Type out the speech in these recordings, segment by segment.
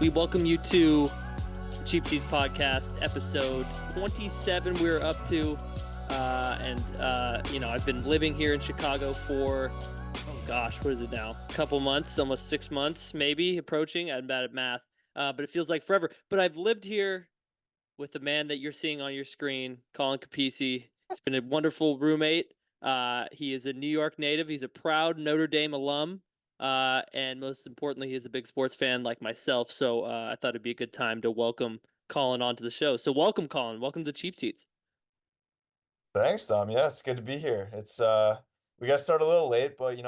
We welcome you to the Cheap Seats Podcast, episode 27 we're up to. I've been living here in Chicago for, what is it now? A couple months, almost 6 months, maybe, approaching. I'm bad at math, but it feels like forever. But I've lived here with the man that you're seeing on your screen, Colin Capece. He's been a wonderful roommate. He is a New York native. He's a proud Notre Dame alum. And most importantly, he's a big sports fan like myself. So I thought it'd be a good time to welcome Colin onto the show. So welcome, Colin. Welcome to Cheap Seats. Thanks, Tom. Yeah, it's good to be here. It's we got to start a little late, but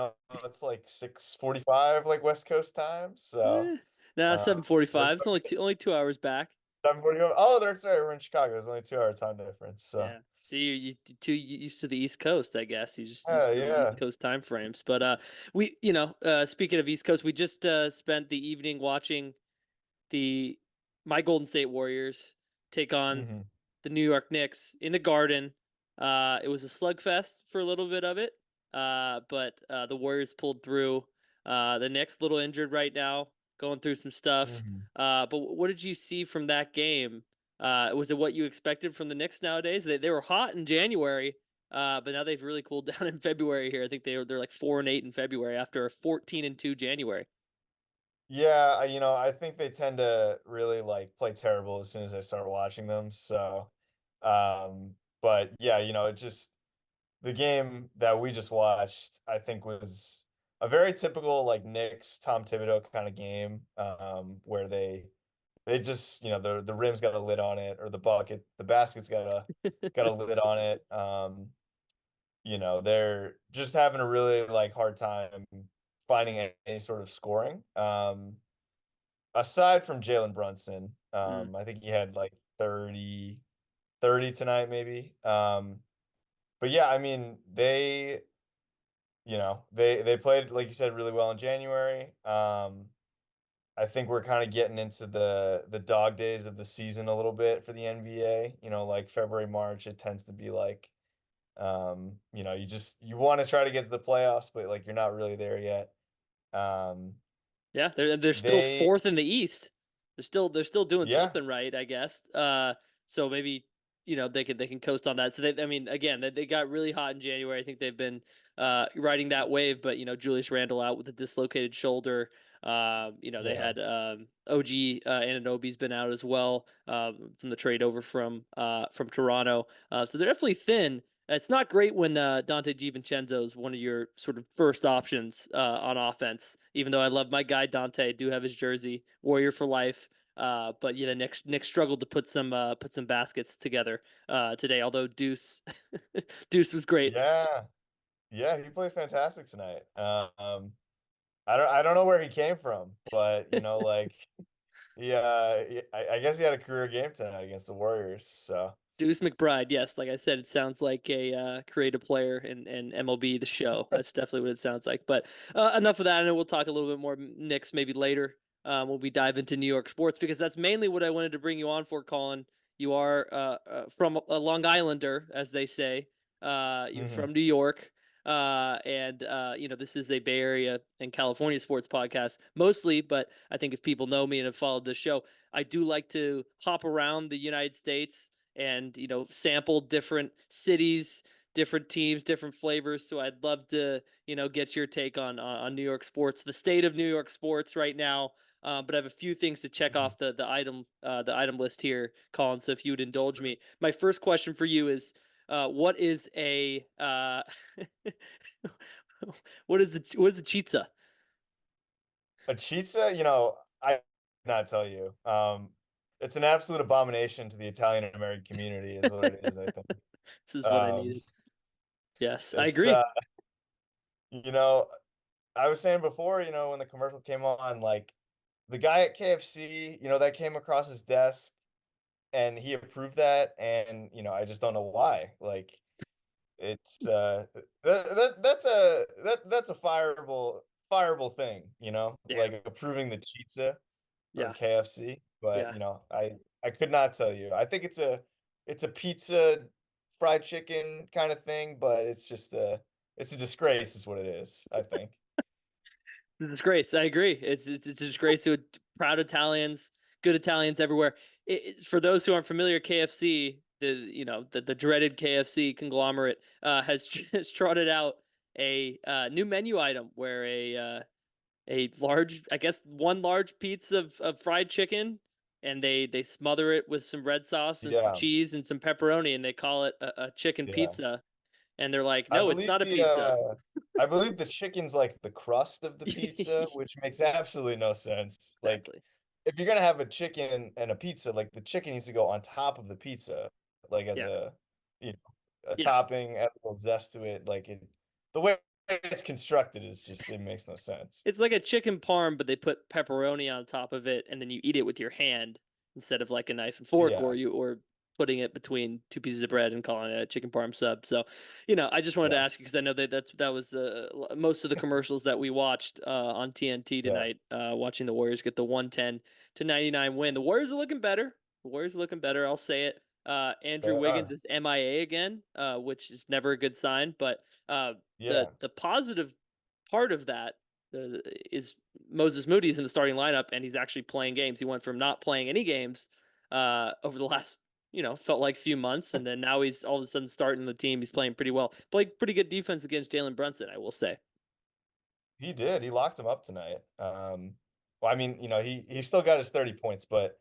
it's like 6:45 like West Coast time. So Nah, we're 7:45. It's only 2 hours back. 7:45. Oh, that's right. We're in Chicago. It's only 2 hour time difference. So Yeah. See, you too used to the East Coast, I guess. You just yeah, used to the yeah. East Coast time frames. But speaking of East Coast, we just spent the evening watching my Golden State Warriors take on hmm the New York Knicks in the Garden. It was a slugfest for a little bit of it, but the Warriors pulled through. The Knicks a little injured right now, going through some stuff. hmm But what did you see from that game? Was it what you expected from the Knicks nowadays? They were hot in January, but now they've really cooled down in February here. I think they're like 4-8 in February after a 14-2 January. Yeah, I think they tend to really like play terrible as soon as I start watching them. So, but yeah, it just the game that we just watched, I think, was a very typical like Knicks Tom Thibodeau kind of game, where they just the rim's got a lid on it, or the basket's got a lid on it. They're just having a really like hard time finding any sort of scoring. Aside from Jalen Brunson, Mm. I think he had like 30 tonight, maybe. But yeah, I mean, they played, like you said, really well in January. I think we're kind of getting into the dog days of the season a little bit for the NBA. Like February, March, it tends to be like, you want to try to get to the playoffs, but like you're not really there yet. Um, Yeah, they're still they, fourth in the East. They're still doing yeah, something right, I guess. So maybe they can coast on that. So I mean, again, they got really hot in January. I think they've been riding that wave, but Julius Randle out with a dislocated shoulder. They yeah. had OG Anunoby's been out as well from the trade over from Toronto. So they're definitely thin. It's not great when Dante DiVincenzo is one of your sort of first options on offense. Even though I love my guy Dante, I do have his jersey, Warrior for life. But yeah, Nick struggled to put some baskets together today. Although Deuce Deuce was great. Yeah, yeah, he played fantastic tonight. I don't know where he came from, but like I guess he had a career game tonight against the Warriors. So Deuce McBride, yes, like I said, it sounds like a creative player in MLB the Show. That's definitely what it sounds like. But enough of that. I know we'll talk a little bit more Knicks maybe later when we dive into New York sports, because that's mainly what I wanted to bring you on for, Colin. You are from a Long Islander, as they say. You're mhm. from New York. This is a Bay Area and California sports podcast mostly, but I think if people know me and have followed this show, I do like to hop around the United States and sample different cities, different teams, different flavors. So I'd love to get your take on New York sports, the state of New York sports right now. But I have a few things to check Mhm. off the item list here, Colin. So if you would indulge me, my first question for you is, what is a what is a chizza? A Chizza, I not tell you. It's an absolute abomination to the Italian American community, is what it is, I think. This is what I Um, needed. Yes, I it's agree. you know, I was saying before, when the commercial came on, like the guy at KFC, that came across his desk and he approved that, and I just don't know why. Like it's that's a fireable thing, Yeah, like approving the pizza for yeah, KFC. But yeah. I could not tell you. I think it's a pizza fried chicken kind of thing, but it's a disgrace is what it is, I think. It's a disgrace. I agree. It's a disgrace to proud Italians, good Italians everywhere. For those who aren't familiar, KFC, the dreaded KFC conglomerate, has has trotted out a new menu item where a large, I guess, one large piece of fried chicken, and they smother it with some red sauce and some Yeah, cheese and some pepperoni, and they call it a chicken yeah. pizza. And they're like, I no, it's believe not a the, pizza. I believe the chicken's like the crust of the pizza, which makes absolutely no sense. Like, Exactly. if you're gonna have a chicken and a pizza, like the chicken needs to go on top of the pizza, like as Yeah. a, you know, a Yeah. topping, add a little zest to it. Like the way it's constructed is just it makes no sense. It's like a chicken parm, but they put pepperoni on top of it, and then you eat it with your hand instead of like a knife and fork, Yeah, or putting it between two pieces of bread and calling it a chicken parm sub. So, I just wanted to yeah, ask you because I know that was most of the commercials that we watched on TNT yeah. tonight. Watching the Warriors get the 110-99 win. The Warriors are looking better. The Warriors are looking better. I'll say it. They Andrew Wiggins are. is MIA again, which is never a good sign. But Yeah, the positive part of that is Moses Moody's in the starting lineup, and he's actually playing games. He went from not playing any games over the last, felt like few months, and then now he's all of a sudden starting the team. He's playing pretty well. Played pretty good defense against Jalen Brunson, I will say. he did. He locked him up tonight. Well, I mean, you know, he still got his 30 points, but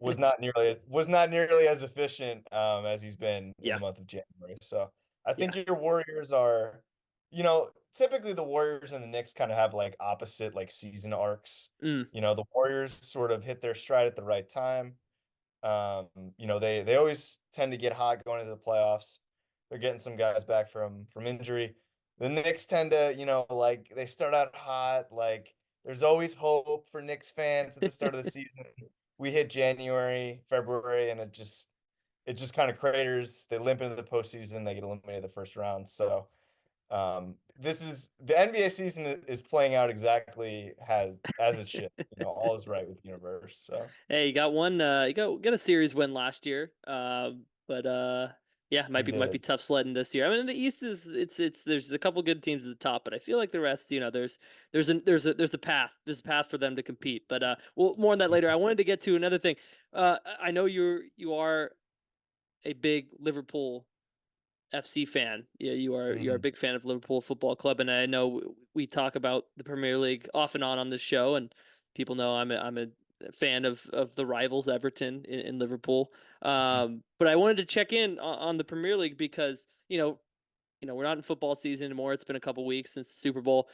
was not nearly as efficient as he's been in Yeah, the month of January. So I yeah. think your Warriors are, typically the Warriors and the Knicks kind of have like opposite like season arcs. Mm. The Warriors sort of hit their stride at the right time. They always tend to get hot going into the playoffs. They're getting some guys back from injury. The Knicks tend to, like they start out hot. Like there's always hope for Knicks fans at the start of the season. We hit January, February, and it just kind of craters. They limp into the postseason. They get eliminated the first round. So this is the NBA season is playing out exactly as it should. All is right with the universe. So Hey, you got one. You got a series win last year. But yeah, we might be did. tough sledding this year. I mean, in the East is it's there's a couple good teams at the top, but I feel like the rest, there's a path for them to compete. But well, more on that later. I wanted to get to another thing. I know you are a big Liverpool FC fan. Yeah, you're a Mhm. big fan of Liverpool Football Club, and I know we talk about the Premier League off and on this show, and people know I'm a fan of the rivals Everton in Liverpool. Mhm. But I wanted to check in on the Premier League because we're not in football season anymore. It's been a couple weeks since the Super Bowl.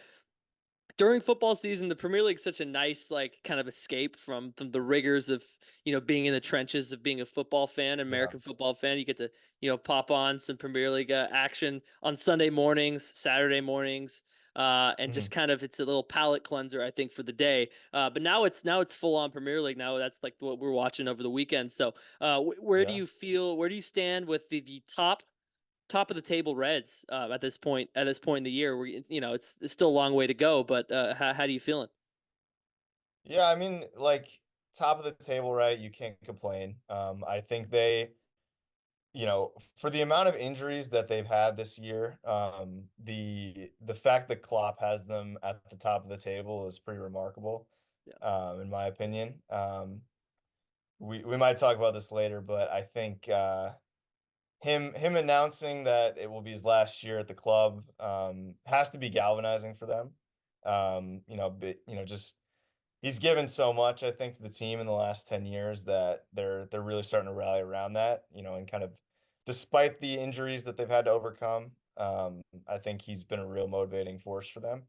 During football season, the Premier League's such a nice like kind of escape from the rigors of being in the trenches of being a football fan, an Yeah. American football fan. You get to pop on some Premier League action on Sunday mornings, Saturday mornings, and just Mhm. kind of it's a little palate cleanser, I think, for the day. But now it's full on Premier League. Now that's like what we're watching over the weekend. So where do Yeah. you feel? Where do you stand with the top of the table Reds at this point in the year? Where it's still a long way to go, but how do you feeling? Yeah, I mean, like top of the table, right? You can't complain. I think for the amount of injuries that they've had this year, the fact that Klopp has them at the top of the table is pretty remarkable, Yeah, in my opinion. We might talk about this later, but I think him announcing that it will be his last year at the club has to be galvanizing for them. Just he's given so much, I think, to the team in the last 10 years that they're really starting to rally around that, and kind of despite the injuries that they've had to overcome, I think he's been a real motivating force for them.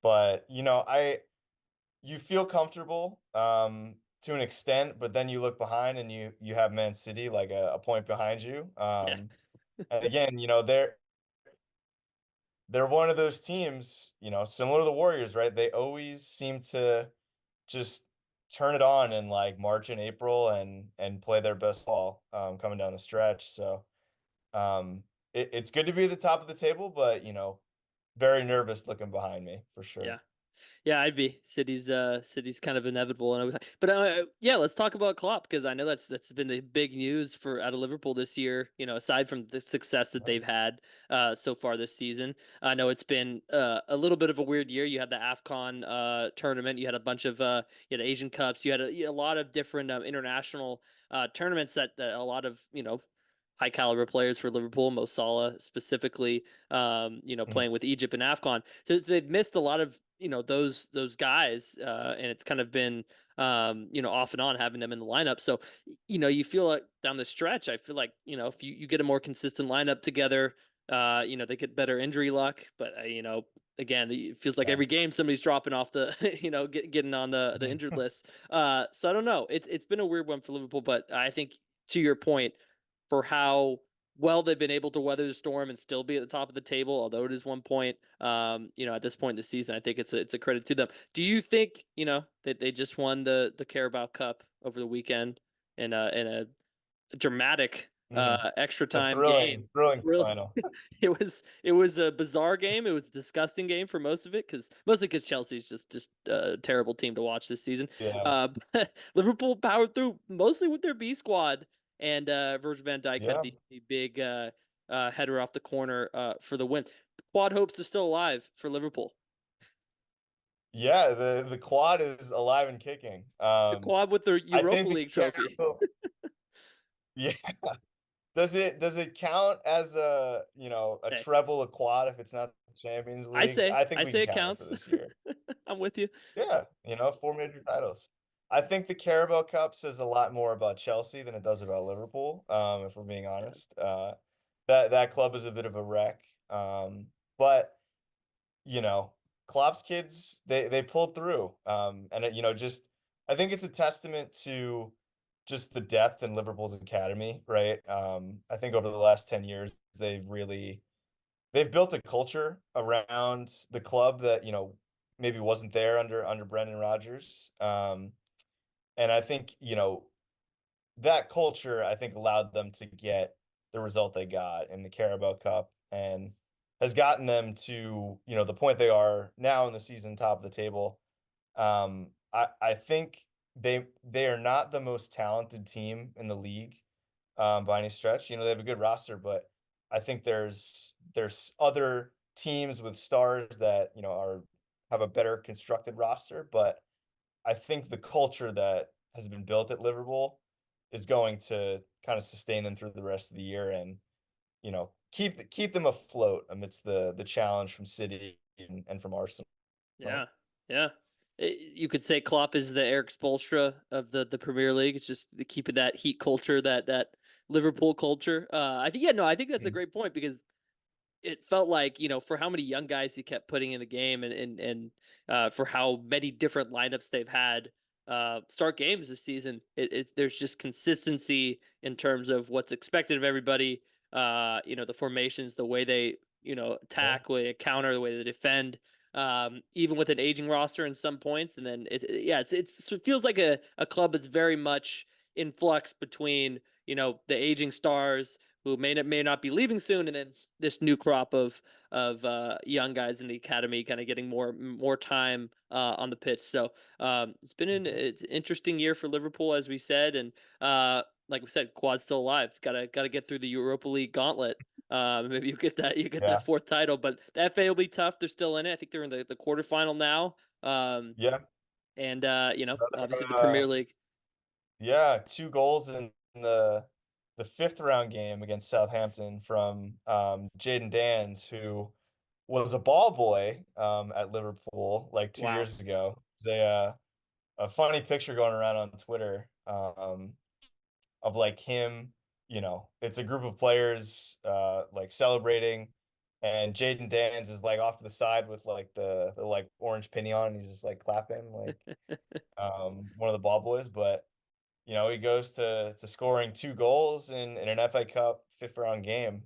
But, you feel comfortable to an extent, but then you look behind and you have Man City like a point behind you. yeah, And again, they're one of those teams, similar to the Warriors, right? They always seem to just turn it on in like March and April and play their best ball coming down the stretch. So it's good to be at the top of the table, but very nervous looking behind me for yeah. sure. Yeah, I'd be. City's kind of inevitable, and but yeah, let's talk about Klopp because I know that's been the big news for out of Liverpool this year. You know, aside from the success that Yeah. they've had so far this season, I know it's been a little bit of a weird year. You had the Afcon tournament, you had a bunch of you had Asian Cups, you had a lot of different international tournaments that a lot of high caliber players for Liverpool, Mo Salah specifically, Mhm. playing with Egypt and Afcon. So they've missed a lot of those guys, and it's kind of been off and on having them in the lineup. So you feel like down the stretch, I feel like if you get a more consistent lineup together, they get better injury luck. But again, it feels like Yeah. every game somebody's dropping off the getting on the injured list. So I don't know. It's been a weird one for Liverpool, but I think to your point, for how well they've been able to weather the storm and still be at the top of the table, although it is 1 point. At this point in the season, I think it's a credit to them. Do you think that they just won the Carabao Cup over the weekend in a dramatic Mhm. extra A time game? thrilling Really, final. it was a bizarre game. It was a disgusting game for most of it mostly because Chelsea's just a terrible team to watch this season. Yeah. But Liverpool powered through mostly with their B squad, and Virgil van Dijk had Yeah. the big header off the corner for the win. Quad hopes is still alive for Liverpool. Yeah, the quad is alive and kicking. The quad with the I Europa think the League trophy. Carabao, yeah. Does it count as a Hey, treble a quad if it's not the Champions I League? say I think I we say can it count it for counts. this year. I'm with you. Yeah, four major titles. I think the Carabao Cup says a lot more about Chelsea than it does about Liverpool, if we're being Yeah. honest. That club is a bit of a wreck. But you know, Klopp's kids, they pulled through. And just I think it's a testament to just the depth in Liverpool's academy, right? I think over the last 10 years, they've built a culture around the club that, maybe wasn't there under Brendan Rodgers. And I think, that culture, I think, allowed them to get the result they got in the Carabao Cup and has gotten them to, the point they are now in the season, top of the table. I think they are not the most talented team in the league, by any stretch. They have a good roster, but I think there's other teams with stars that, have a better constructed roster, but I think the culture that has been built at Liverpool is going to kind of sustain them through the rest of the year and, keep them afloat amidst the challenge from City and from Arsenal. Yeah, yeah. You could say Klopp is the Eric Spoelstra of the Premier League. It's just keeping that heat culture, that Liverpool culture. I think, yeah, no, I think that's a Mhm. great point because it felt like for how many young guys he kept putting in the game, and for how many different lineups they've had start games this season. There's just consistency in terms of what's expected of everybody. The formations, the way they Yeah, attack, the way they counter, the way they defend. Even with an aging roster in some points, and then yeah, it feels like a club that's very much in flux between the aging stars who may not be leaving soon, and then this new crop of young guys in the academy kind of getting more time on the pitch. So it's an interesting year for Liverpool, as we said, and like we said, Quad's still alive. Gotta get through the Europa League gauntlet. Maybe you get that yeah, fourth title, but the FA will be tough. They're still in it. I think they're in the quarterfinal now. yeah. And obviously the Another, Premier League. yeah, 2 goals in the 5th round game against Southampton from, Jaden Danns, who was a ball boy, at Liverpool, like, 2 Wow. years ago. It's a funny picture going around on Twitter, of, like, him, it's a group of players, like, celebrating, and Jaden Danns is, like, off to the side with, like, the like, orange penny on, and he's just, like, clapping like, one of the ball boys, but he goes to scoring 2 goals in an FA Cup 5th round game.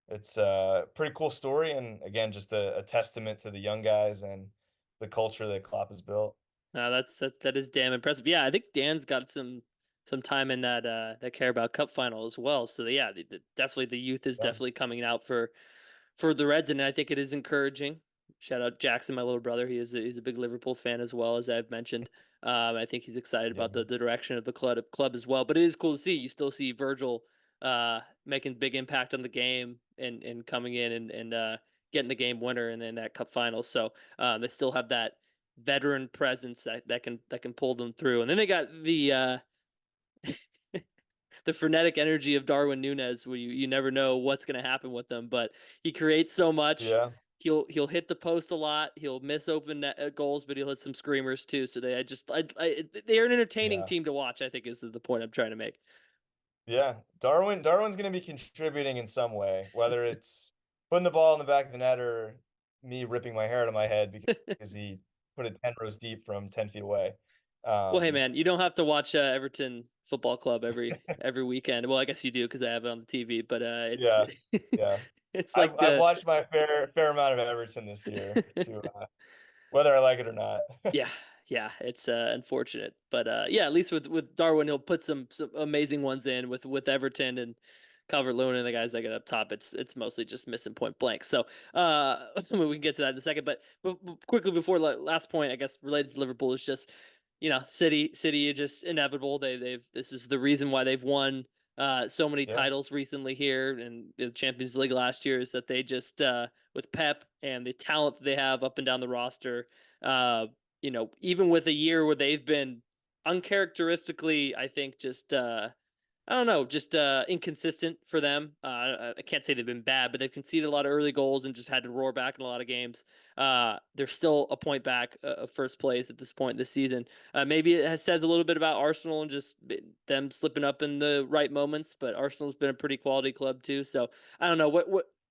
It's a pretty cool story and again, just a testament to the young guys and the culture that Klopp has built. That is damn impressive. Yeah, I think Dan's got some time in that Carabao Cup final as well. So definitely the youth is Yeah, definitely coming out for the Reds, and I think it is encouraging. Shout out Jackson, my little brother. He's a big Liverpool fan as well, as I've mentioned. I think he's excited Yeah, about the direction of the club as well. But it is cool to see. You still see Virgil making big impact on the game and coming in and getting the game winner and then that cup final. So they still have that veteran presence that can pull them through. And then they got the frenetic energy of Darwin Nunez, where you never know what's going to happen with them, but he creates so much. yeah, He'll hit the post a lot. He'll miss open goals, but he'll hit some screamers too. So they're an entertaining yeah, team to watch. I think is the point I'm trying to make. yeah. Darwin's going to be contributing in some way, whether it's putting the ball in the back of the net or me ripping my hair out of my head because he put it 10 rows deep from 10 feet away. Well, hey Um, man, you don't have to watch Everton Football Club every weekend. Well, I guess you do because I have it on the TV. But it's yeah, yeah. it's I've like I've the watched my fair amount of Everton this year to whether I like it or not. Yeah, yeah, it's unfortunate, but yeah, at least with Darwin, he'll put some amazing ones in with Everton and Calvert-Lewin and the guys that get up top. It's mostly just missing point blank. So I mean, we can get to that in a second, but quickly before last point, I guess related to Liverpool is just City are just inevitable. They've this is the reason why they've won so many Yeah. titles recently here and the Champions League last year is that they just with Pep and the talent that they have up and down the roster. Uh, even with a year where they've been uncharacteristically, I think, just I don't know, just inconsistent for them. I can't say they've been bad, but they've conceded a lot of early goals and just had to roar back in a lot of games. They're still a point back of first place at this point in the season. Maybe says a little bit about Arsenal and just them slipping up in the right moments, but Arsenal's been a pretty quality club too. So I don't know what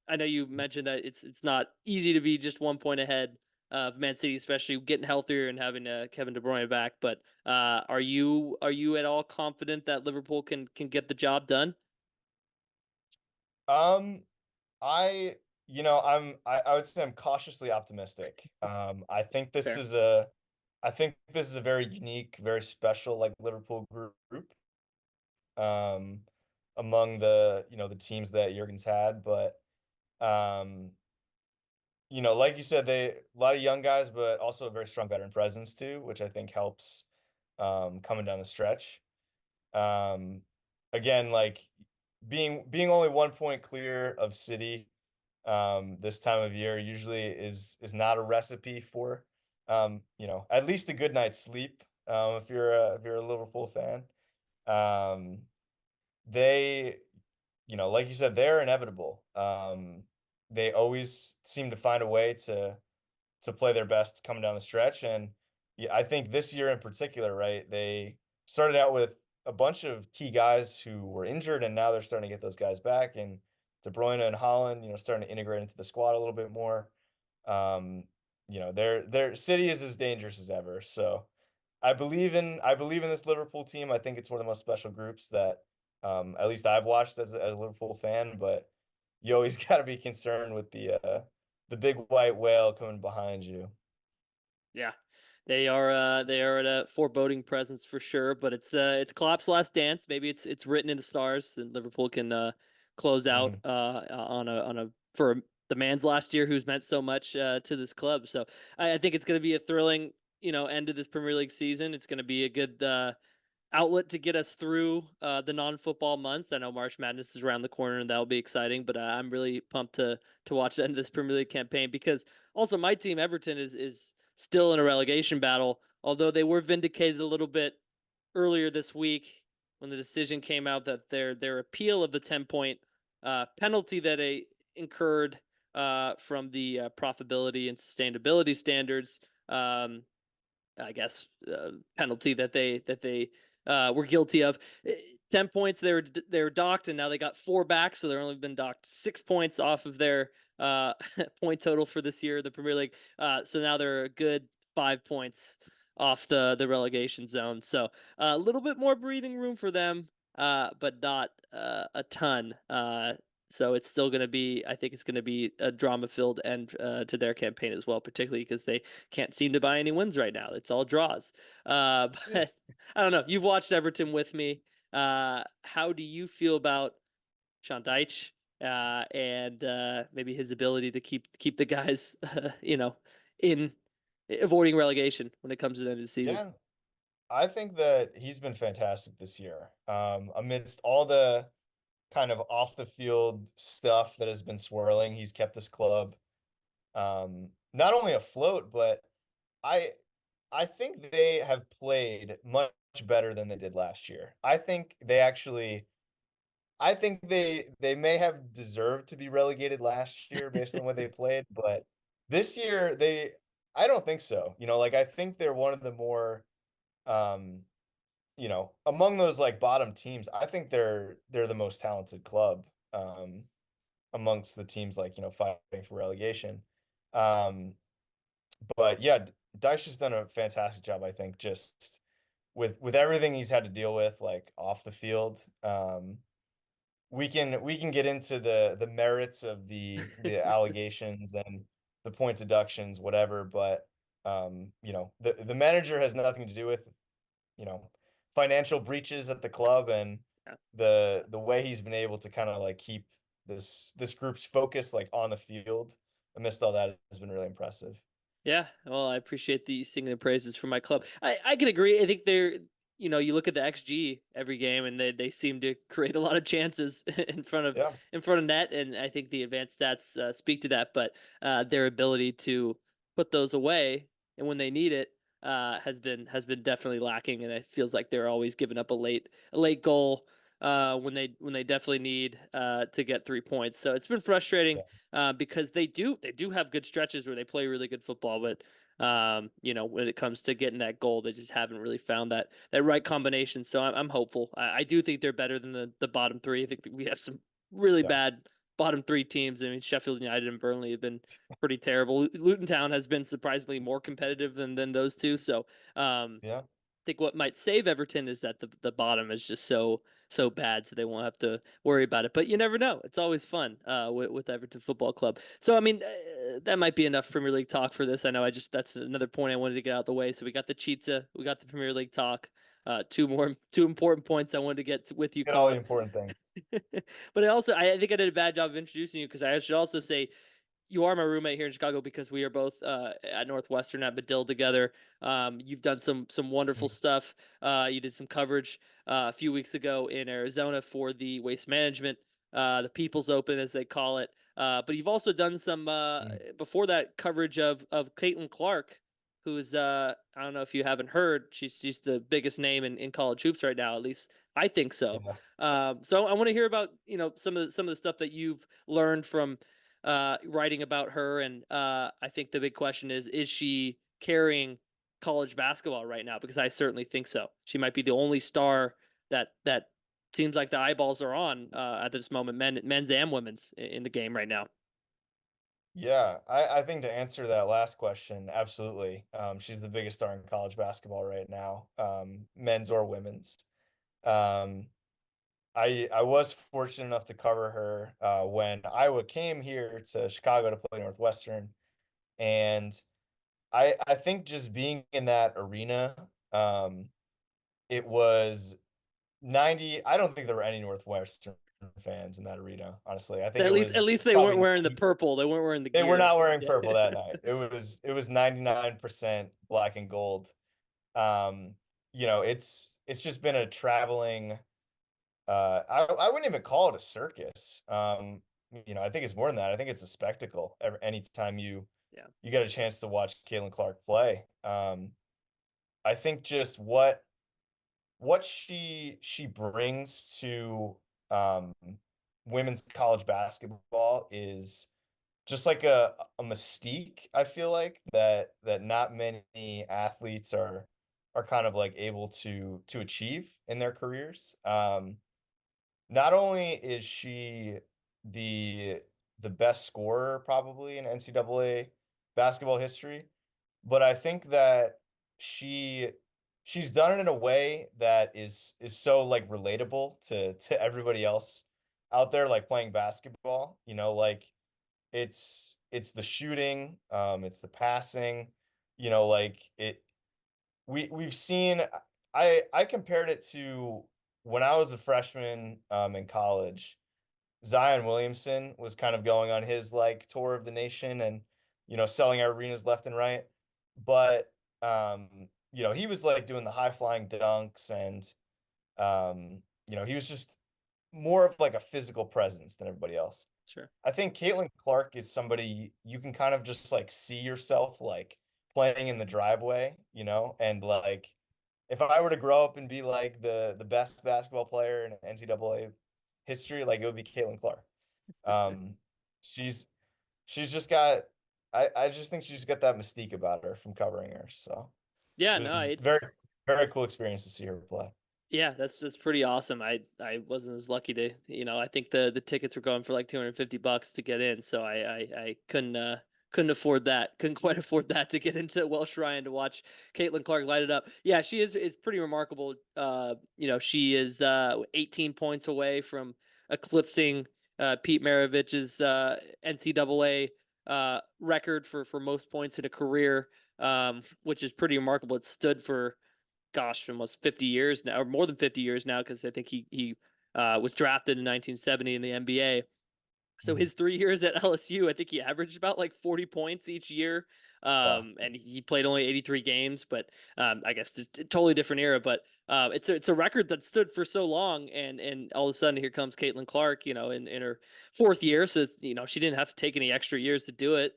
I know you mentioned that it's not easy to be just 1 point ahead of Man City, especially getting healthier and having Kevin De Bruyne back. But are you at all confident that Liverpool can get the job done? Um, I, I would say I'm cautiously optimistic. Fair. I think this is a very unique, very special like Liverpool group. Um, among the teams that Jurgen's had, but um, like you said, they a lot of young guys, but also a very strong veteran presence too, which I think helps coming down the stretch. Um, again, like being only 1 point clear of City this time of year usually is not a recipe for at least a good night's sleep if you're a Liverpool fan. Um, they like you said, they're inevitable. They always seem to find a way to play their best coming down the stretch. And yeah, I think this year in particular, right? They started out with a bunch of key guys who were injured, and now they're starting to get those guys back. And De Bruyne and Holland, starting to integrate into the squad a little bit more. Um, their City is as dangerous as ever. So I believe in this Liverpool team. I think it's one of the most special groups that at least I've watched as a Liverpool fan, but you always got to be concerned with the big white whale coming behind you. Yeah, they are at a foreboding presence for sure. But it's Klopp's last dance. Maybe it's written in the stars, and Liverpool can close out Mhm. on a for the man's last year, who's meant so much to this club. So I think it's going to be a thrilling end of this Premier League season. It's going to be a good outlet to get us through the non-football months. I know March Madness is around the corner and that'll be exciting, but I'm really pumped to watch the end of this Premier League campaign because also my team Everton is still in a relegation battle, although they were vindicated a little bit earlier this week when the decision came out that their appeal of the 10-point penalty that they incurred from the profitability and sustainability standards I guess penalty that they were guilty of. 10 points they were docked, and now they got four back, so they're only been docked 6 points off of their point total for this year, the Premier League. So now they're a good 5 points off the relegation zone. So a little bit more breathing room for them, but not a ton. So it's still going to be, I think it's going to be a drama-filled end to their campaign as well, particularly because they can't seem to buy any wins right now. It's all draws. Yeah. But I don't know. You've watched Everton with me. How do you feel about Sean Deitch? and maybe his ability to keep the guys, in avoiding relegation when it comes to the end of the season. Yeah, I think that he's been fantastic this year. Amidst all the kind of off the field stuff that has been swirling, he's kept this club not only afloat, but I I think they have played much better than they did last year. I think they may have deserved to be relegated last year based on what they played, but this year I don't think so. Like I think they're one of the more um among those like bottom teams, I think they're the most talented club amongst the teams like, fighting for relegation. Um but yeah, Dyche has done a fantastic job, I think, just with everything he's had to deal with like off the field. We can get into the merits of the allegations and the point deductions, whatever, but the manager has nothing to do with, you know, financial breaches at the club, and the way he's been able to kind of like keep this group's focus like on the field amidst all that has been really impressive. Yeah, well, I appreciate the singing the praises for my club. I can agree. I think they're, you look at the XG every game, and they seem to create a lot of chances Yeah, in front of net, and I think the advanced stats speak to that. But their ability to put those away and when they need it has been definitely lacking, and it feels like they're always giving up a late goal when they definitely need to get 3 points. So it's been frustrating yeah, because they do have good stretches where they play really good football, but when it comes to getting that goal, they just haven't really found that right combination. So I'm hopeful. I do think they're better than the bottom three. I think that we have some really yeah, bad bottom three teams. I mean, Sheffield United and Burnley have been pretty terrible. Luton Town has been surprisingly more competitive than those two. So yeah, think what might save Everton is that the bottom is just so bad, so they won't have to worry about it. But you never know; it's always fun with Everton Football Club. So I mean, that might be enough Premier League talk for this. I know that's another point I wanted to get out of the way. So we got the Chizza, we got the Premier League talk. Two important points I wanted to get with you, get all the Colin. important things. But I think I did a bad job of introducing you because I should also say you are my roommate here in Chicago because we are both at Northwestern at Medill together. You've done some wonderful Mm, stuff. You did some coverage a few weeks ago in Arizona for the waste management, the People's Open as they call it. But you've also done some mm, before that coverage of Caitlin Clark, who's I don't know if you haven't heard, she's the biggest name in college hoops right now. At least I think so. yeah. So I want to hear about some of the stuff that you've learned from writing about her. And I think the big question is she carrying college basketball right now? Because I certainly think so. She might be the only star that seems like the eyeballs are on at this moment, men's and women's in the game right now. Yeah, I think to answer that last question, absolutely. She's the biggest star in college basketball right now, men's or women's. Um, I was fortunate enough to cover her when Iowa came here to Chicago to play Northwestern, and I think just being in that arena, it was 90. I don't think there were any Northwestern fans in that arena, honestly. I think At least it's they weren't probably wearing the purple. They weren't wearing the they were gear. not wearing Yeah. purple that night. It was 99% black and gold. Um, it's just been a traveling I wouldn't even call it a circus. I think it's more than that. I think it's a spectacle anytime Yeah. you get a chance to watch Caitlin Clark play. I think just what she brings to women's college basketball is just like a mystique, I feel like that not many athletes are kind of like able to achieve in their careers. Not only is she the the best scorer probably in NCAA basketball history, but I think that she she's done it in a way that is so like relatable to everybody else out there like playing basketball. Like it's the shooting, it's the passing, like we've seen. I compared it to when I was a freshman in college. Zion Williamson was kind of going on his like tour of the nation and selling our arenas left and right. But he was like doing the high flying dunks and he was just more of like a physical presence than everybody else. Sure. I think Caitlin Clark is somebody you can kind of just like see yourself like playing in the driveway, and like if I were to grow up and be like the best basketball player in NCAA history, like it would be Caitlin Clark. Um, she's she's just got I just think she's got that mystique about her from covering her. So Yeah, it no, was very, it's very cool experience to see her play. yeah, that's pretty awesome. I wasn't as lucky to, I think the tickets were going for like $250 to get in, so I couldn't afford that. Couldn't quite afford that to get into Welsh Ryan to watch Caitlin Clark light it up. Yeah, she is pretty remarkable. She is 18 points away from eclipsing Pete Maravich's NCAA record for most points in a career, which is pretty remarkable. It stood for gosh, almost 50 years now, or more than 50 years now, because I think he was drafted in 1970 in the NBA. So Mhm. his 3 years at LSU, I think he averaged about like 40 points each year. Yeah, And he played only 83 games, but I guess it's a totally different era. But it's a record that stood for so long, and all of a sudden here comes Caitlin Clark, in her fourth year. So she didn't have to take any extra years to do it.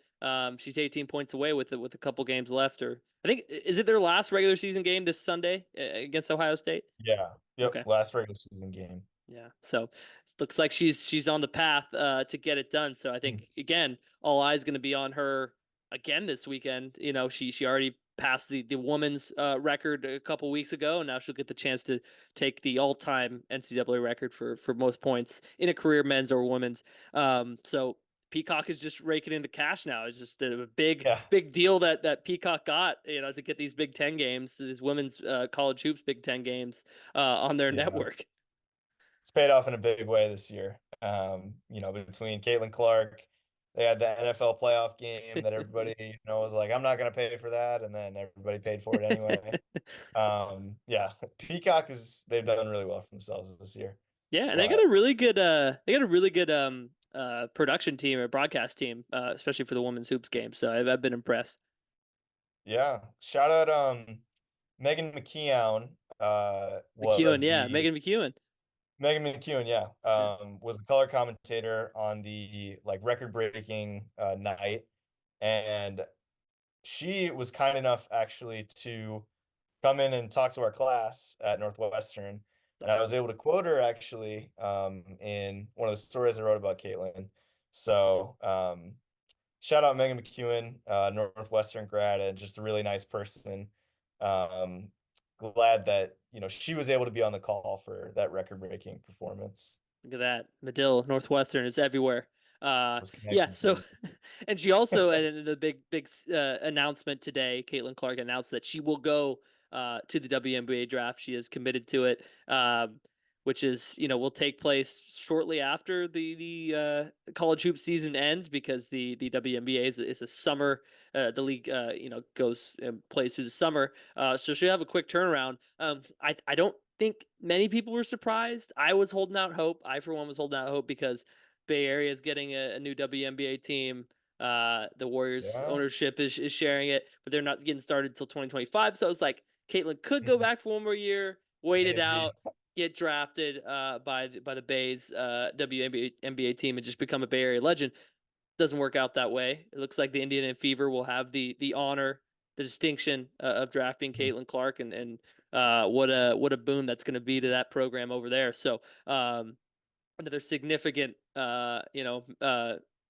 She's 18 points away with a couple games left. Or I think is it their last regular season game this Sunday against Ohio State? yeah, yep. Okay. Last regular season game. Yeah. So it looks like she's on the path to get it done. So I Mhm. think again, all eyes going to be on her again this weekend. She already passed the women's record a couple weeks ago, and now she'll get the chance to take the all time NCAA record for most points in a career, men's or women's. So Peacock is just raking in the cash now. It's just a Yeah, big deal that Peacock got, to get these Big Ten games, these women's college hoops Big Ten games on their yeah. network. It's paid off in a big way this year. Between Caitlin Clark, they had the NFL playoff game that everybody, was like, I'm not going to pay for that. And then everybody paid for it anyway. Yeah, Peacock they've done really well for themselves this year. Yeah, and But they got a really good production team or broadcast team, especially for the women's hoops game. So I've been impressed. yeah, shout out Megan McKeown, McEwen, was yeah, the Megan McEwen. Megan McEwen, yeah, Yeah, was the color commentator on the like record-breaking night, and she was kind enough actually to come in and talk to our class at Northwestern, that's and I was awesome. able to quote her actually in one of the stories I wrote about Caitlin. So shout out Megan McEwen, Northwestern grad, and just a really nice person. Um, Glad that she was able to be on the call for that record-breaking performance. Look at that. Medill, Northwestern, it's everywhere. Those Yeah, connections, so baby. and she also and the big announcement today, Caitlin Clark announced that she will go to the WNBA draft. She is committed to it. Which is, will take place shortly after the college hoop season ends, because the WNBA is a summer the league goes and plays through the summer, so she'll have a quick turnaround. I don't think many people were surprised. I was holding out hope. I for one was holding out hope because Bay Area is getting a new WNBA team. The Warriors Yeah. ownership is sharing it, but they're not getting started until 2025. So I was like, Caitlin could go Mhm. back for one more year, wait it Maybe. out, get drafted by the Bay's WNBA team, and just become a Bay Area legend. Doesn't work out that way. It looks like the Indiana Fever will have the honor, the distinction of drafting Mhm. Caitlin Clark, and what a boon that's going to be to that program over there. So another significant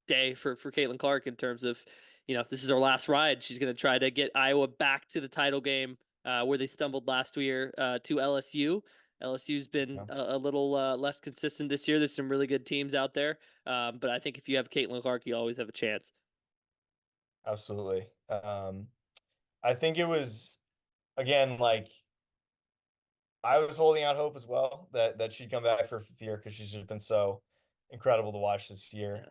day for Caitlin Clark in terms of, if this is her last ride, she's going to try to get Iowa back to the title game where they stumbled last year to LSU. LSU's been Yeah, a little less consistent this year. There's some really good teams out there, but I think if you have Caitlin Clark, you always have a chance. absolutely. I think it was again like I was holding out hope as well that she'd come back for fifth year because she's just been so incredible to watch this Yeah. year.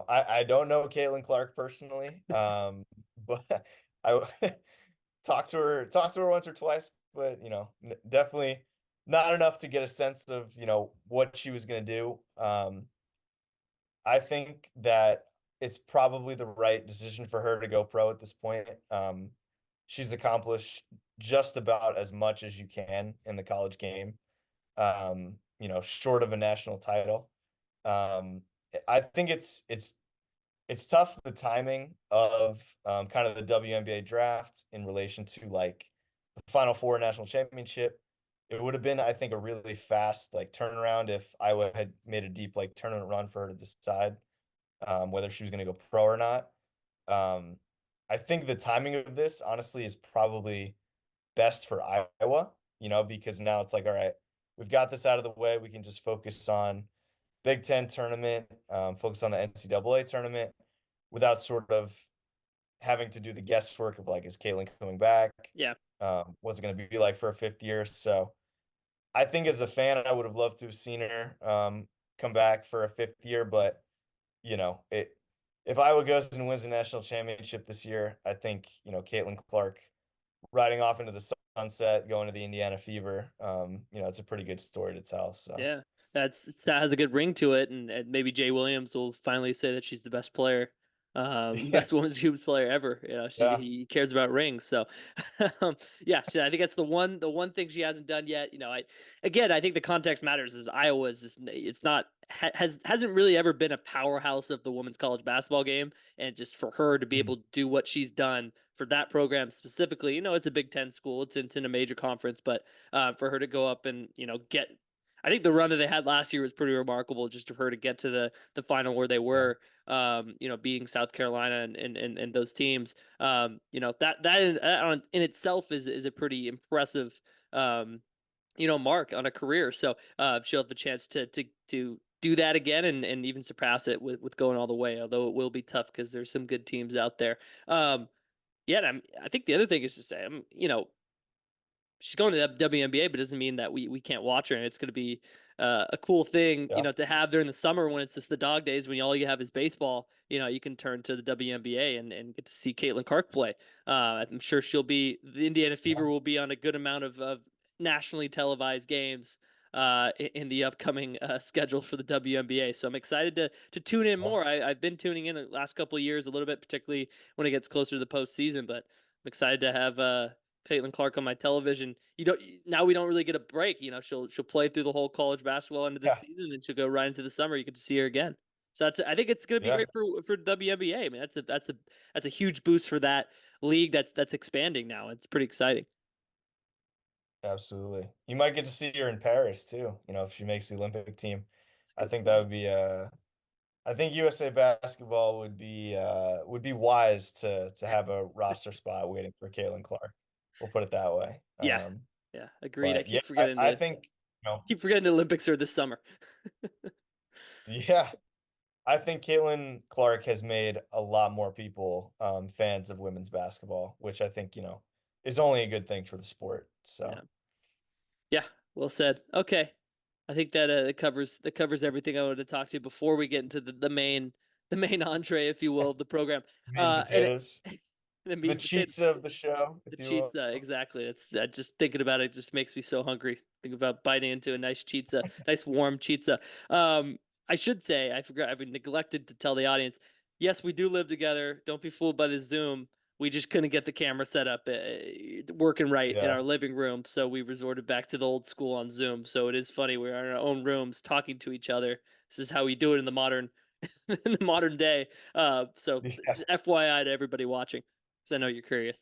I don't know Caitlin Clark personally, but I talked to her once or twice, but definitely not enough to get a sense of, what she was going to do. I think that it's probably the right decision for her to go pro at this point. She's accomplished just about as much as you can in the college game, short of a national title. Um, I think it's tough the timing of kind of the WNBA draft in relation to like the Final Four national championship. It would have been, I think, a really fast like turnaround if Iowa had made a deep like tournament run for her to decide whether she was going to go pro or not. Um, I think the timing of this honestly is probably best for Iowa, because now it's like, all right, we've got this out of the way. We can just focus on Big Ten tournament, focus on the NCAA tournament without sort of having to do the guesswork of like, is Caitlin coming back? Yeah. What's it going to be like for a fifth year? So I think as a fan, I would have loved to have seen her come back for a fifth year, but it if Iowa goes and wins the national championship this year, I think, Caitlin Clark riding off into the sunset, going to the Indiana Fever, it's a pretty good story to tell. So Yeah, that has a good ring to it, and maybe Jay Williams will finally say that she's the best player, yeah, best women's hoops player ever. yeah, He cares about rings, so yeah, I think that's the one thing she hasn't done yet. I think the context matters. Is Iowa's just it's not hasn't really ever been a powerhouse of the women's college basketball game, and just for her to be mhm, able to do what she's done for that program specifically, it's a Big Ten school, it's in a major conference, but for her to go up and get I think the run that they had last year was pretty remarkable, just for her to get to the final where they yeah, were, beating South Carolina and those teams. That in itself is a pretty impressive, mark on a career. So she'll have the chance to do that again and even surpass it with going all the way. Although it will be tough because there's some good teams out there. Yeah, and I think the other thing is to say, she's going to the WNBA, but it doesn't mean that we can't watch her. And it's going to be a cool thing, yeah, to have during the summer when it's just the dog days when all you have is baseball. You can turn to the WNBA and get to see Caitlin Clark play. I'm sure the Indiana yeah, Fever will be on a good amount of nationally televised games in the upcoming schedule for the WNBA. So I'm excited to tune in yeah, more. I've been tuning in the last couple of years a little bit, particularly when it gets closer to the postseason. But I'm excited to have Caitlin Clark on my television. Now we don't really get a break. She'll play through the whole college basketball into this yeah, season, and she'll go right into the summer. You get to see her again. So I think it's going to be yeah, great for WNBA. I mean, that's a huge boost for that league that's expanding now. It's pretty exciting. absolutely. You might get to see her in Paris too, if she makes the Olympic team. That's a I good think that point. would be I think USA basketball would be wise to have a roster spot waiting for Caitlin Clark. We'll put it that way. Yeah, yeah, agreed. I But yeah, keep forgetting I to think, keep forgetting the Olympics are this summer. yeah, I think Caitlin Clark has made a lot more people fans of women's basketball, which I think, is only a good thing for the sport. Yeah. So Yeah, well said. Okay, I think that covers everything I wanted to talk to before we get into the main entree, if you will, of the program. meat and And potatoes, the meat the and potatoes, cheats of the show, the if you will. pizza, exactly. It's just thinking about it just makes me so hungry. Think about biting into a nice pizza, nice warm pizza. Um, I should say I forgot. I've neglected to tell the audience. Yes, we do live together. Don't be fooled by the Zoom. We just couldn't get the camera set up working right in Yeah. our living room, so we resorted back to the old school on Zoom. So it is funny we're in our own rooms talking to each other. This is how we do it in the modern in the modern day. So Yeah. FYI to everybody watching, because I know you're curious.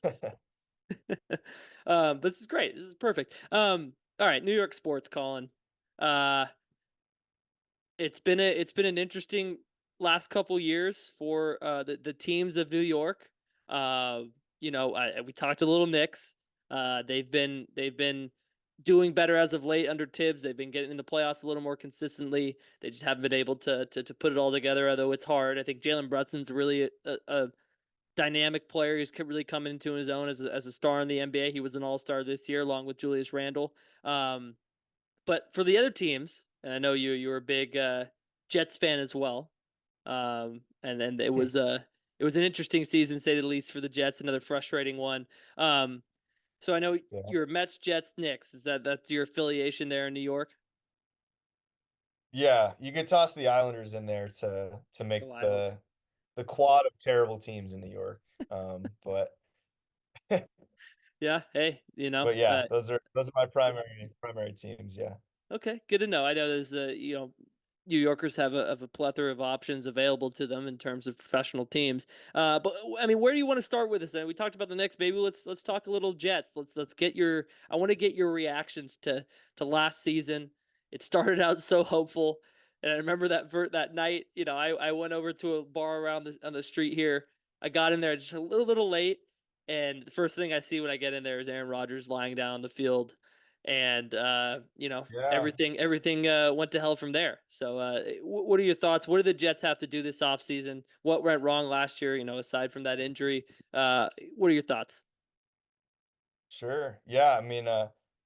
This is great. This is perfect. All right, New York sports, Colin. Uh, it's been an interesting last couple years for the teams of New York. Uh, we talked a little Knicks. They've been doing better as of late under Tibbs. They've been getting in the playoffs a little more consistently. They just haven't been able to put it all together. Although it's hard. I think Jalen Brunson's really a dynamic player. He's really coming into his own as a star in the NBA. He was an All Star this year along with Julius Randle. But for the other teams, and I know you were a big Jets fan as well. And it was an interesting season, say the least, for the Jets. Another frustrating one. Um, So I know Yeah. you're Mets, Jets, Knicks. That's your affiliation there in New York? Yeah, you could toss the Islanders in there to Go make Isles. the quad of terrible teams in New York. But Yeah. Hey, but yeah, those are my primary teams. Yeah, okay, good to know. I know there's New Yorkers have a plethora of options available to them in terms of professional teams. But I mean, where do you want to start with this? And we talked about the Knicks. Maybe let's talk a little Jets. Let's get your. I want to get your reactions to last season. It started out so hopeful, and I remember that night. I went over to a bar around on the street here. I got in there just a little late, and the first thing I see when I get in there is Aaron Rodgers lying down on the field, and yeah, everything went to hell from there. So what are your thoughts? What do the Jets have to do this offseason? What went wrong last year, aside from that injury? What are your thoughts? sure. Yeah, I mean,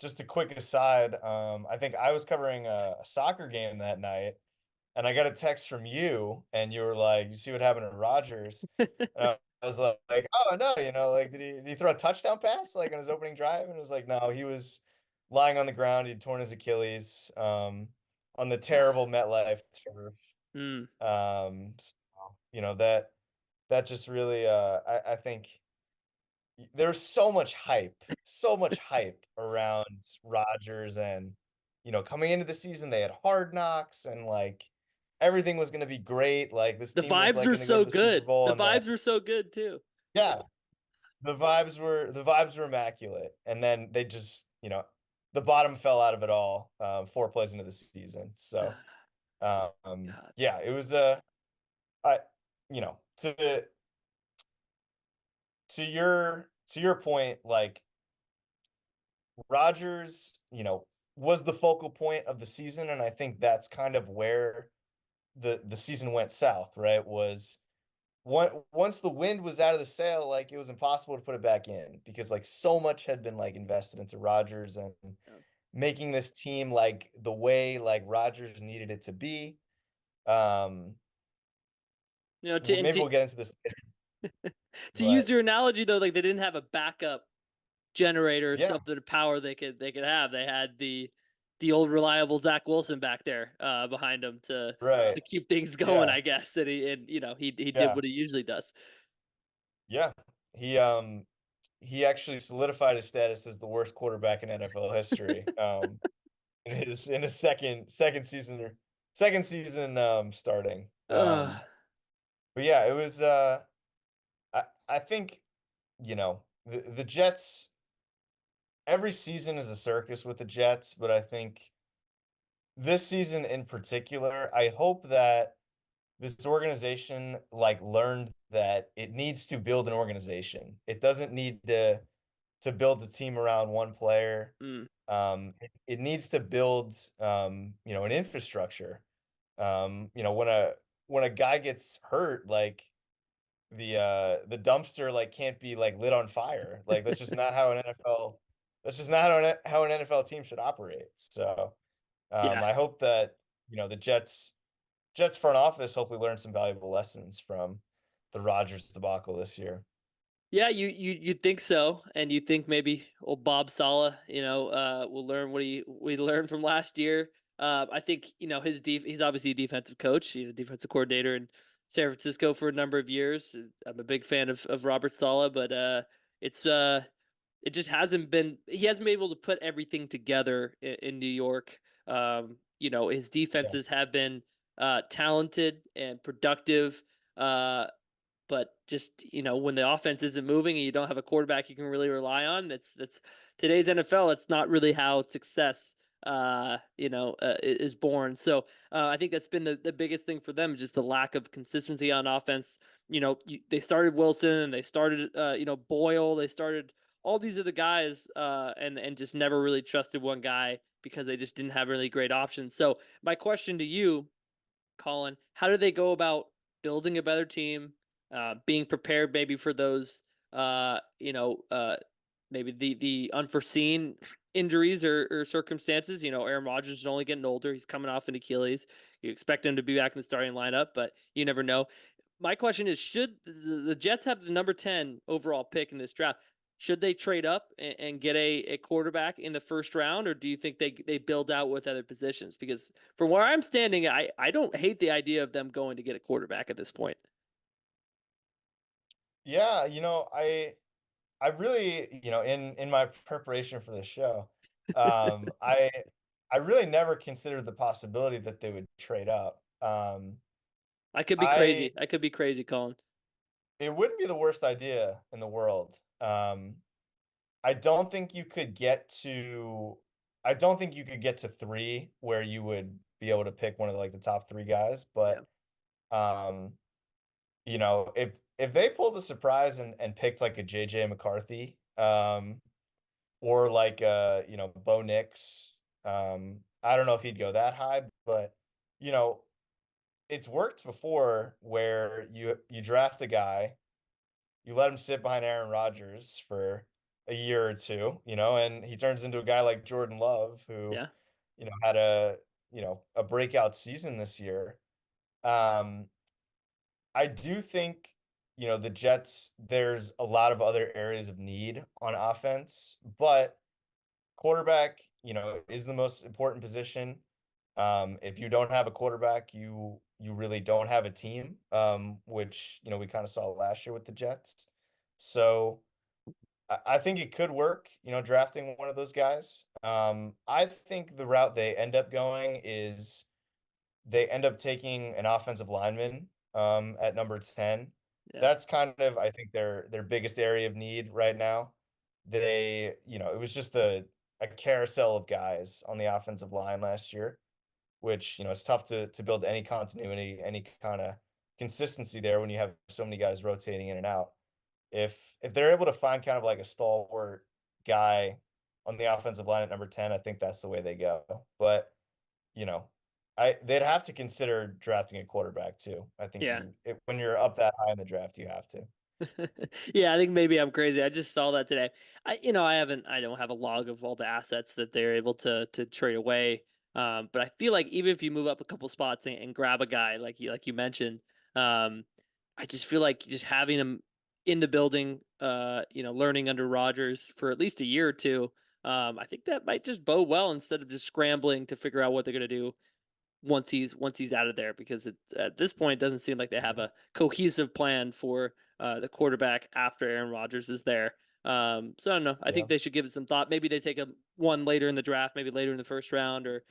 just a quick aside. I think I was covering a soccer game that night, and I got a text from you, and you were like, "You see what happened to Rodgers?" And I was like, "Oh no, like did he throw a touchdown pass like on his opening drive?" And it was like, "No, he was lying on the ground. He'd torn his Achilles on the terrible MetLife turf." Mm. So, that just really, I think there's so much hype around Rodgers, and coming into the season they had Hard Knocks, and like everything was going to be great. Like this The team was vibes like were going to go so to the Super good. Bowl, The and then vibes were so good too. yeah, the vibes were immaculate, and then they just the bottom fell out of it all 4 plays into the season. So God. yeah, it was I you know to your point, like Rodgers, was the focal point of the season, and I think that's kind of where the season went south, right? Was once the wind was out of the sail, like it was impossible to put it back in because like so much had been like invested into Rodgers and Yeah. making this team like the way like Rodgers needed it to be. Um, You know, maybe we'll get into this later, to use but your analogy though, like they didn't have a backup generator or yeah, something to power they could have. They had the old reliable Zach Wilson back there behind him to right, keep things going, yeah, I guess. And he did yeah, what he usually does. yeah. He actually solidified his status as the worst quarterback in NFL history. In his second season starting. Ugh. But yeah, it was I think, the Jets, every season is a circus with the Jets, but I think this season in particular, I hope that this organization like learned that it needs to build an organization. It doesn't need to build a team around one player. Mm. It needs to build an infrastructure. When a guy gets hurt, like the dumpster like can't be like lit on fire. Like that's just not how an NFL that's just not how an NFL team should operate. So Yeah. I hope that the Jets front office hopefully learned some valuable lessons from the Rodgers debacle this year. Yeah, you think so, and you think maybe old Bob Sala, will learn what he learned from last year. I think he's obviously a defensive coach, defensive coordinator in San Francisco for a number of years. I'm a big fan of Robert Sala, but it's it just hasn't been he hasn't been able to put everything together in New York. His Yeah, defenses have been talented and productive. But just when the offense isn't moving and you don't have a quarterback you can really rely on, that's today's NFL. It's not really how success is born. So I think that's been the biggest thing for them, just the lack of consistency on offense. They started Wilson and they started Boyle, they started all these other guys, and just never really trusted one guy because they just didn't have really great options. So my question to you, Colin, how do they go about building a better team, being prepared maybe for those, maybe the unforeseen injuries or circumstances? Aaron Rodgers is only getting older. He's coming off an Achilles. You expect him to be back in the starting lineup, but you never know. My question is, should the Jets have the number 10 overall pick in this draft? should they trade up and get a quarterback in the first round, or do you think they build out with other positions? Because from where I'm standing, I don't hate the idea of them going to get a quarterback at this point. Yeah, I really, in my preparation for this show, I really never considered the possibility that they would trade up. I could be I crazy. I could be crazy, Colin. It wouldn't be the worst idea in the world. I don't think you could get to I don't think you could get to 3 where you would be able to pick one of the, like, the top 3 guys, Yeah, but, um, if they pulled a surprise and picked, like, a JJ McCarthy, or like, Bo Nix, I don't know if he'd go that high, but, you know, it's worked before where you draft a guy, you let him sit behind Aaron Rodgers for a year or 2, and he turns into a guy like Jordan Love who, yeah, had a breakout season this year. Um, I do think, the Jets, there's a lot of other areas of need on offense, but quarterback, is the most important position. If you don't have a quarterback, you really don't have a team, which, we kind of saw last year with the Jets. So I think it could work, drafting one of those guys. I think the route they end up going is they end up taking an offensive lineman, at number 10. yeah. That's kind of, I think, their biggest area of need right now. It was just a carousel of guys on the offensive line last year, which, it's tough to build any continuity, any kind of consistency there when you have so many guys rotating in and out. If they're able to find kind of like a stalwart guy on the offensive line at number 10, I think that's the way they go. But, you know, they'd have to consider drafting a quarterback too. I think Yeah. when you're up that high in the draft, you have to. Yeah, I think maybe I'm crazy. I just saw that today. I don't have a log of all the assets that they're able to trade away. But I feel like even if you move up a couple spots and grab a guy like you mentioned, um, I just feel like just having him in the building, learning under Rodgers for at least a year or two, I think that might just bode well instead of just scrambling to figure out what they're gonna do once he's out of there because at this point it doesn't seem like they have Mhm. a cohesive plan for the quarterback after Aaron Rodgers is there. So I don't know. I think Yeah. they should give it some thought. Maybe they take a one later in the draft, maybe later in the first round or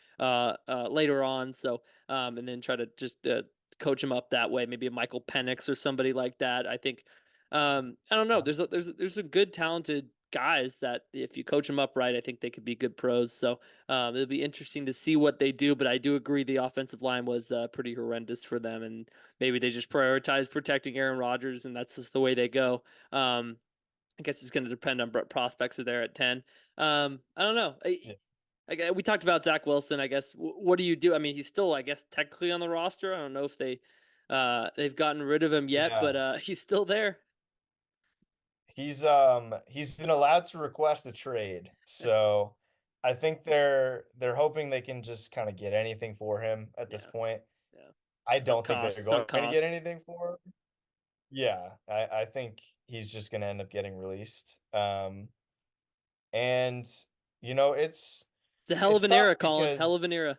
later on. So and then try to just coach him up that way. Maybe a Michael Penix or somebody like that. I think I don't know. Yeah. There's a good talented guys that if you coach them up right, I think they could be good pros. So it'll be interesting to see what they do, but I do agree the offensive line was pretty horrendous for them, and maybe they just prioritize protecting Aaron Rodgers, and that's just the way they go. I guess it's going to depend on prospects are there at 10. I don't know. Yeah. We talked about Zach Wilson. I guess what do you do? I mean, he's still, I guess, technically on the roster. I don't know if they've gotten rid of him yet, Yeah. but he's still there. He's been allowed to request a trade. So I think they're hoping they can just kind of get anything for him at this Yeah, point. yeah. I don't think they're Sunk going to get cost. anything for him. Yeah, I think he's just gonna end up getting released. And it's It's a hell of it's an era, tough Colin. Hell because of an era.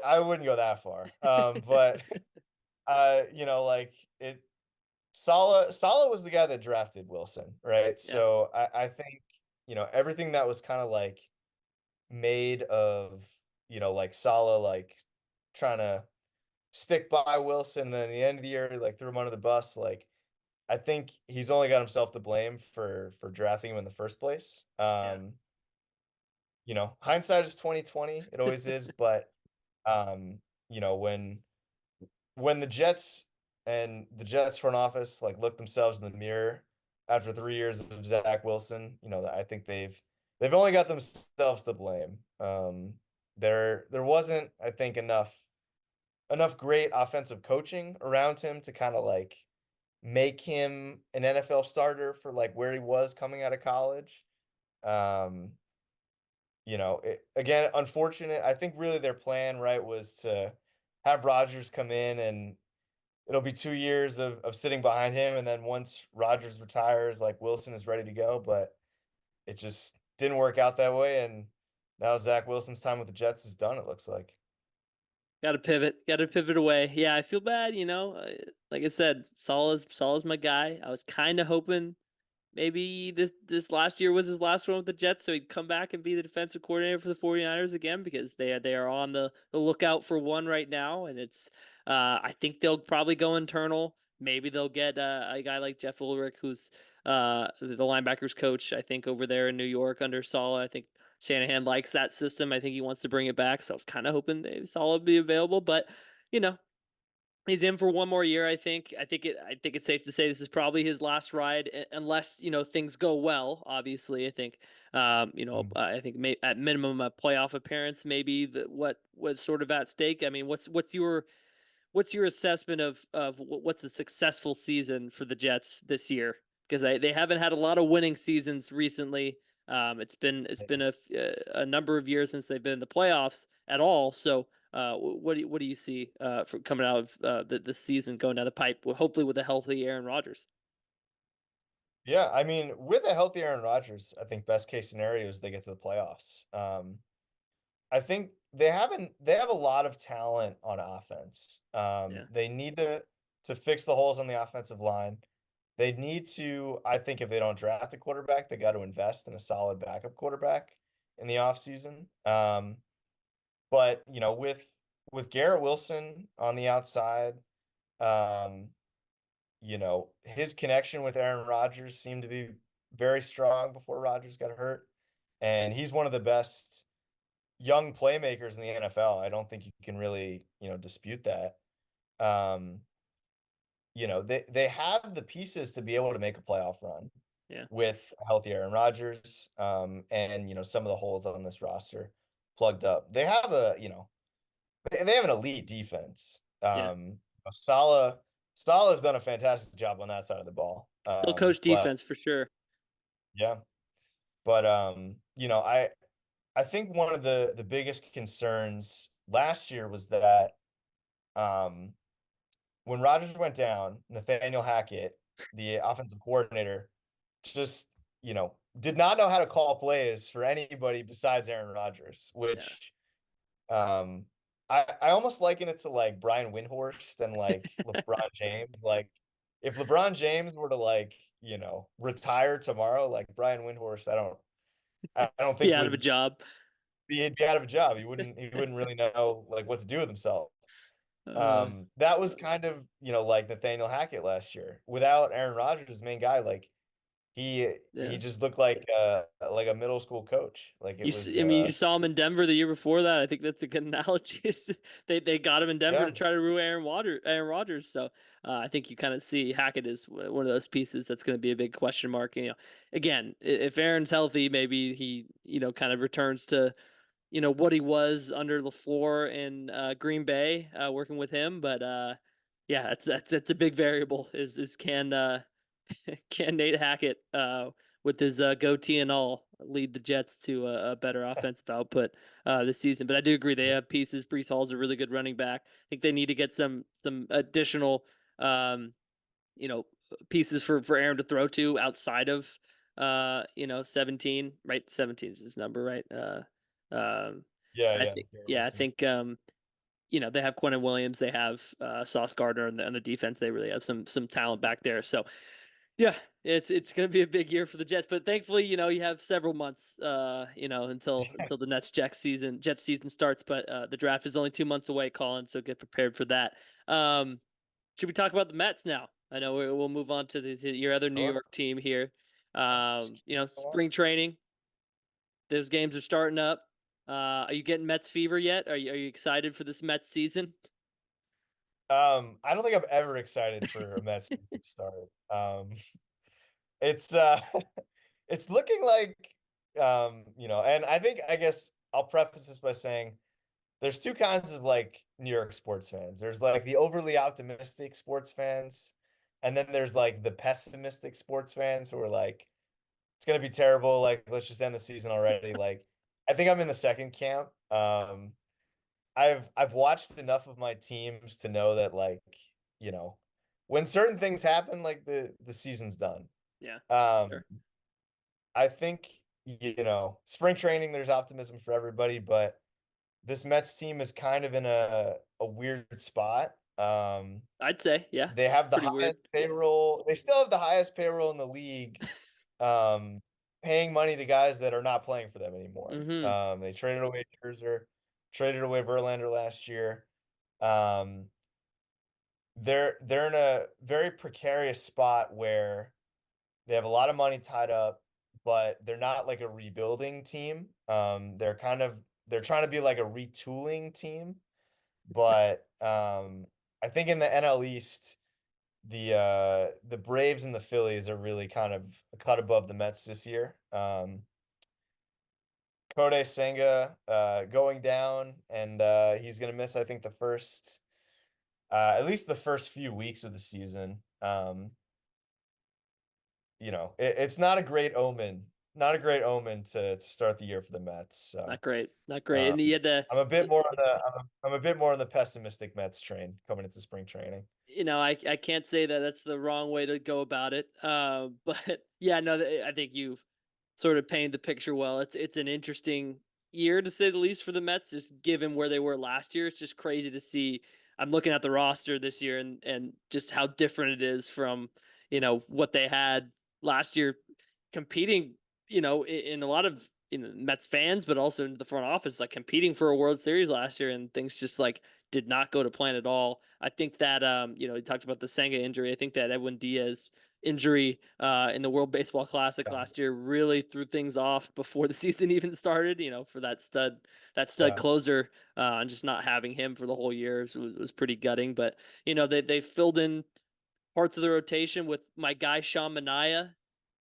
I wouldn't go that far. But like it Sala was the guy that drafted Wilson, right? Yeah, So I think, everything that was kind of like made of, like Sala like trying to stick by Wilson, then at the end of the year, like threw him under the bus, like I think he's only got himself to blame for drafting him in the first place. yeah, Hindsight is 2020. It always is, but um, you know, when the Jets front office like look themselves in the mirror after 3 years of Zach Wilson, I think they've only got themselves to blame. There wasn't, I think, enough great offensive coaching around him to kind of like make him an NFL starter for like where he was coming out of college. Um, again, unfortunate. I think really their plan, right, was to have Rodgers come in and it'll be 2 years of sitting behind him, and then once Rodgers retires, like Wilson is ready to go. But it just didn't work out that way, and now Zach Wilson's time with the Jets is done, it looks like. Got to pivot. Got to pivot away. Yeah, I feel bad. Like I said, Salah's my guy. I was kind of hoping maybe this last year was his last one with the Jets, so he'd come back and be the defensive coordinator for the 49ers again, because they are on the lookout for one right now, and it's I think they'll probably go internal. Maybe they'll get a guy like Jeff Ulrich, who's the linebackers coach, I think, over there in New York under Saleh. I think Shanahan likes that system. I think he wants to bring it back, so I was kind of hoping Saleh would be available, but you know, he's in for one more year, I think. I think it's safe to say this is probably his last ride, unless things go well. Obviously, I think Mm. I think at minimum a playoff appearance, maybe what was sort of at stake. I mean, what's your assessment of what's a successful season for the Jets this year? Because they haven't had a lot of winning seasons recently. It's been a number of years since they've been in the playoffs at all. So what do you see for coming out of the season going down the pipe? Hopefully with a healthy Aaron Rodgers. Yeah, I mean, with a healthy Aaron Rodgers, I think best case scenario is they get to the playoffs. I think they have a lot of talent on offense. Yeah, They need to fix the holes on the offensive line. They need to, I think if they don't draft a quarterback, they got to invest in a solid backup quarterback in the offseason. But with Garrett Wilson on the outside, um, his connection with Aaron Rodgers seemed to be very strong before Rodgers got hurt. And he's one of the best young playmakers in the NFL. I don't think you can really, dispute that. Um, they have the pieces to be able to make a playoff run yeah, with a healthy Aaron Rodgers, and some of the holes on this roster plugged up. They have an elite defense. yeah. Salah Salah's done a fantastic job on that side of the ball. They'll coach But defense for sure. yeah, but I think one of the biggest concerns last year was that um when Rodgers went down, Nathaniel Hackett, the offensive coordinator, just, did not know how to call plays for anybody besides Aaron Rodgers, Yeah, which um I almost liken it to like Brian Windhorst and like LeBron James. Like if LeBron James were to like, retire tomorrow, like Brian Windhorst, I don't be think out of a would job. he'd be out of a job. He wouldn't really know like what to do with himself. Uh, That was kind of, like Nathaniel Hackett last year. Without Aaron Rodgers, his main guy, like he yeah. just looked like a middle school coach. Like it was I mean, you saw him in Denver the year before that. I think that's a good analogy. They got him in Denver to yeah. try to ruin Aaron Rodgers. So I think you kind of see Hackett is one of those pieces that's going to be a big question mark. Again, if Aaron's healthy, maybe he kind of returns to what he was under LaFleur in Green Bay, working with him. But yeah, that's a big variable. Is can Nate Hackett, with his goatee and all, lead the Jets to a better offensive output this season? But I do agree they have pieces. Brees Hall's a really good running back. I think they need to get some additional um, you know pieces for Aaron to throw to outside of 17, right? 17 is his number, right? Um, Yeah, I yeah, think Garrett yeah, I Wilson. think they have Quentin Williams, they have Sauce Gardner on the defense. They really have some talent back there. So yeah, it's going to be a big year for the Jets, but thankfully, you have several months, until the next Jets season starts. But the draft is only 2 months away, Colin. So get prepared for that. Um, should we talk about the Mets now? I know we'll move on to your other New Sure. York team here. Sure. Spring training, those games are starting up. Are you getting Mets fever yet? Are you excited for this Mets season? I don't think I'm ever excited for a Mets season to start. It's it's looking like and I guess I'll preface this by saying there's two kinds of like New York sports fans. There's like the overly optimistic sports fans, and then there's like the pessimistic sports fans who are like, it's gonna be terrible, like let's just end the season already. Like I think I'm in the second camp. I've watched enough of my teams to know that like you know, when certain things happen, like the season's done. Yeah, for Um, sure. I think, spring training, there's optimism for everybody, but this Mets team is kind of in a weird spot. I'd say, yeah, They have the pretty weird. highest payroll. They still have the highest payroll in the league, um, paying money to guys that are not playing for them anymore. Hmm. They traded away Scherzer, traded away Verlander last year. Um, they're in a very precarious spot where they have a lot of money tied up, but they're not like a rebuilding team. They're trying to be like a retooling team, but I think in the NL East, the Braves and the Phillies are really kind of a cut above the Mets this year. Kodai Senga going down, and he's gonna miss, I think, at least the first few weeks of the season. It's not a great omen, not a great omen to start the year for the Mets. Not So great, not great. um, And you had to, I'm a bit more on I'm a bit more on the pessimistic Mets train coming into spring training. I can't say that that's the wrong way to go about it. But yeah, no, I think you sort of painted the picture well. It's an interesting year to say the least for the Mets, just given where they were last year. It's just crazy to see. I'm looking at the roster this year and just how different it is from what they had last year, competing. In a lot of Mets fans, but also in the front office, like competing for a World Series last year, and things just like did not go to plan at all. I think that he talked about the Senga injury. I think that Edwin Diaz injury in the World Baseball Classic Yeah, last year really threw things off before the season even started. For that stud yeah, closer, and just not having him for the whole year was pretty gutting. But they filled in parts of the rotation with my guy Sean Manaea,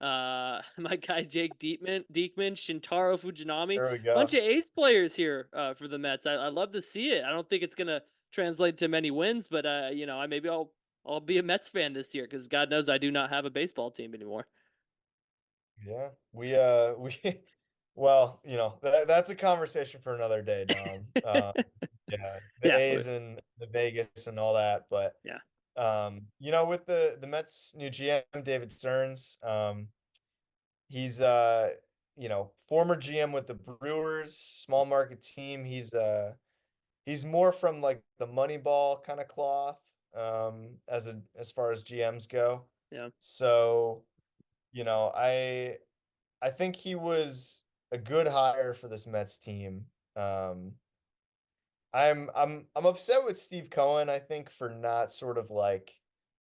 my guy Jake Diekman, Shintaro Fujinami, there we bunch go. of ace players here for the Mets. I love to see it. I don't think it's gonna translate to many wins, but I maybe I'll be a Mets fan this year because God knows I do not have a baseball team anymore. Yeah, we well, that's a conversation for another day, Dom. Yeah, the Yeah, A's and the Vegas and all that, but yeah, with the Mets new GM David Stearns, he's former GM with the Brewers, small market team. He's more from like the Moneyball kind of cloth, as far as GMs go. yeah, So, you know, I I think he was a good hire for this Mets team. I'm upset with Steve Cohen, I think, for not sort of like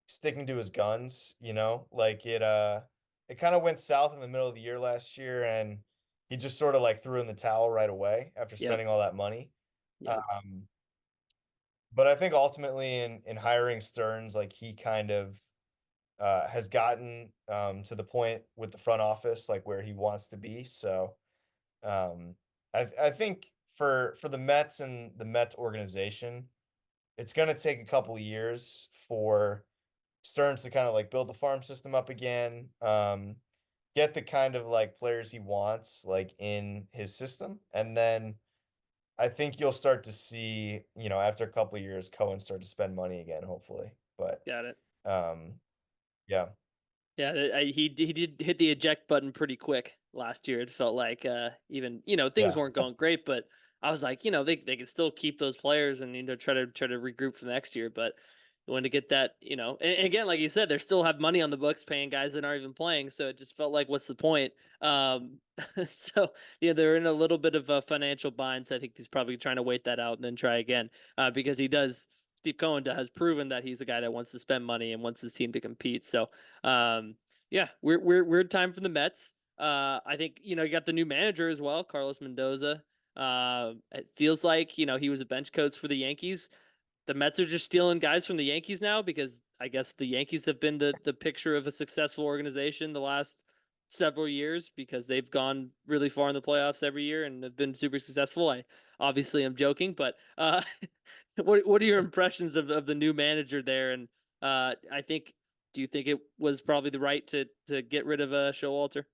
sticking to his guns, like it kind of went south in the middle of the year last year, and he just sort of like threw in the towel right away after yep, spending all that money. yep, Um, but I think ultimately in hiring Stearns, like he kind of has gotten to the point with the front office, like where he wants to be. So um, I think for the Mets and the Mets organization, it's going to take a couple of years for Stearns to kind of like build the farm system up again, get the kind of like players he wants like in his system, and then I think you'll start to see, after a couple of years, Cohen start to spend money again, hopefully. But got it. um, yeah, Yeah, he did hit the eject button pretty quick last year. It felt like even things yeah, weren't going great, but I was like they could still keep those players and try to regroup for the next year. But when to get that and again like you said, they still have money on the books paying guys that aren't even playing. So it just felt like what's the point? Um, so yeah, they're in a little bit of a financial bind. So I think he's probably trying to wait that out and then try again because he does. Steve Cohen has proven that he's a guy that wants to spend money and wants his team to compete. So um, yeah, weird time for the Mets. I think you got the new manager as well, Carlos Mendoza. It feels like he was a bench coach for the Yankees. The Mets are just stealing guys from the Yankees now because I guess the Yankees have been the picture of a successful organization the last several years because they've gone really far in the playoffs every year and have been super successful. I obviously am joking, but what are your impressions of the new manager there? And I think do you think it was probably the right to get rid of Showalter?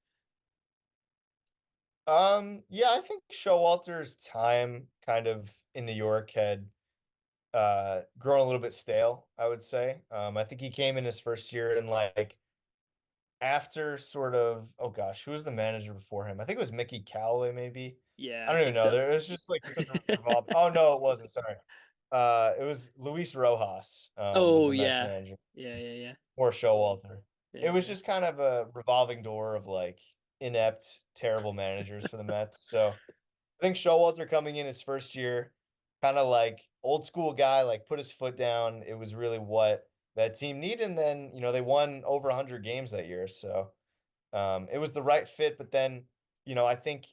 yeah. I think Showalter's time kind of in New York had growing a little bit stale, I would say. I think he came in his first year and like after sort of, oh gosh, who was the manager before him? I think it was Mickey Callaway, maybe. Yeah, I I don't even think know. so. There was just like such a revolve. Oh no, it wasn't. Sorry. It was Luis Rojas, was Oh the Mets yeah, manager, yeah. or Showalter. It was Yeah. just kind of a revolving door of like inept, terrible managers for the Mets. So I think Showalter coming in his first year, kind of like old school guy, like put his foot down. It was really what that team needed. And then, they won over 100 games that year. So it was the right fit. But then, I think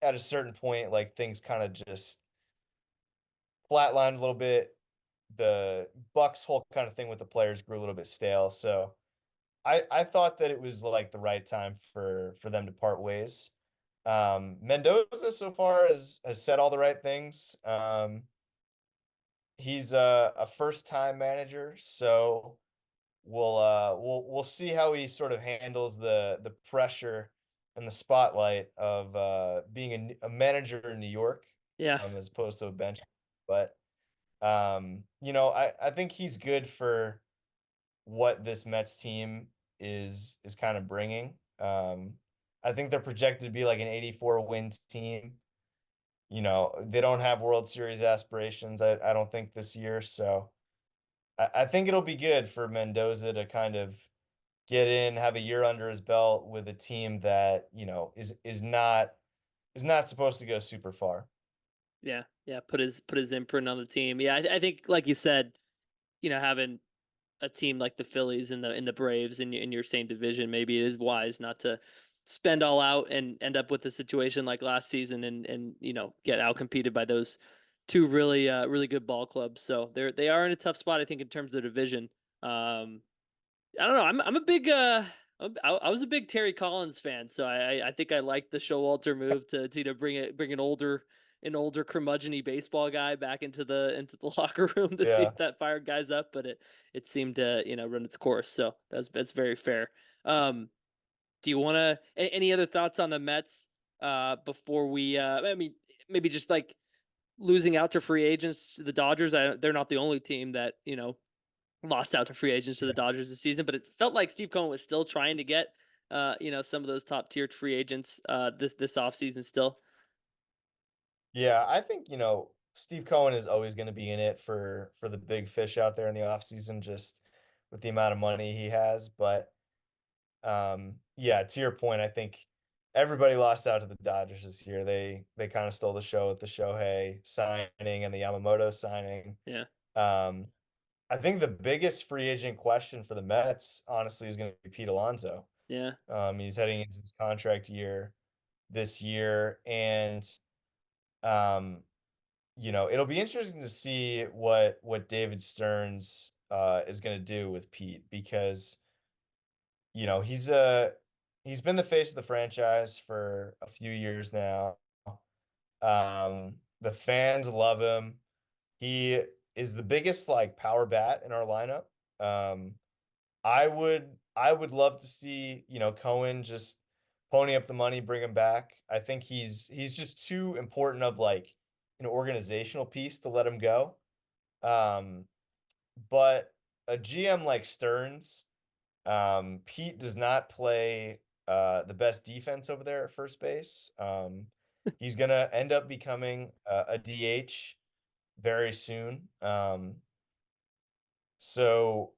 at a certain point, like things kind of just flatlined a little bit. The Bucks whole kind of thing with the players grew a little bit stale. So I thought that it was like the right time for them to part ways. Mendoza so far has said all the right things. He's a first time manager, so we'll see how he sort of handles the pressure and the spotlight of being a manager in New York, Yeah, as opposed to a bench. But I think he's good for what this Mets team is kind of bringing. I think they're projected to be like an 84 wins team. They don't have World Series aspirations, I don't think this year. So I think it'll be good for Mendoza to kind of get in, have a year under his belt with a team that, is not supposed to go super far. yeah. Put his imprint on the team. Yeah, I think like you said, having a team like the Phillies and the Braves in your same division, maybe it is wise not to spend all out and end up with a situation like last season and get outcompeted by those two really good ball clubs. So they are in a tough spot, I think, in terms of the division. Um, I don't know. I'm a big I was a big Terry Collins fan, so I think I like the Showalter move to bring an older curmudgeon baseball guy back into the locker room to see Yeah. if that fired guys up, but it seemed to run its course. So that's very fair. Do you want to any other thoughts on the Mets before we I mean maybe just like losing out to free agents to the Dodgers. They're not the only team that lost out to free agents to the Dodgers this season, but it felt like Steve Cohen was still trying to get some of those top tiered free agents this offseason still. Yeah, I think, Steve Cohen is always going to be in it for the big fish out there in the offseason, just with the amount of money he has. But yeah, to your point, I think everybody lost out to the Dodgers this year. They kind of stole the show with the Shohei signing and the Yamamoto signing. Yeah, Um, I think the biggest free agent question for the Mets, honestly, is going to be Pete Alonso. yeah, He's heading into his contract year this year, and um, it'll be interesting to see what David Stearns is going to do with Pete because he's been the face of the franchise for a few years now. The fans love him. He is the biggest like power bat in our lineup. Um, I would love to see, Cohen just pony up the money, bring him back. I think he's just too important of like an organizational piece to let him go. Um, but a GM like Stearns, Pete does not play the best defense over there at first base. He's gonna end up becoming a DH very soon. So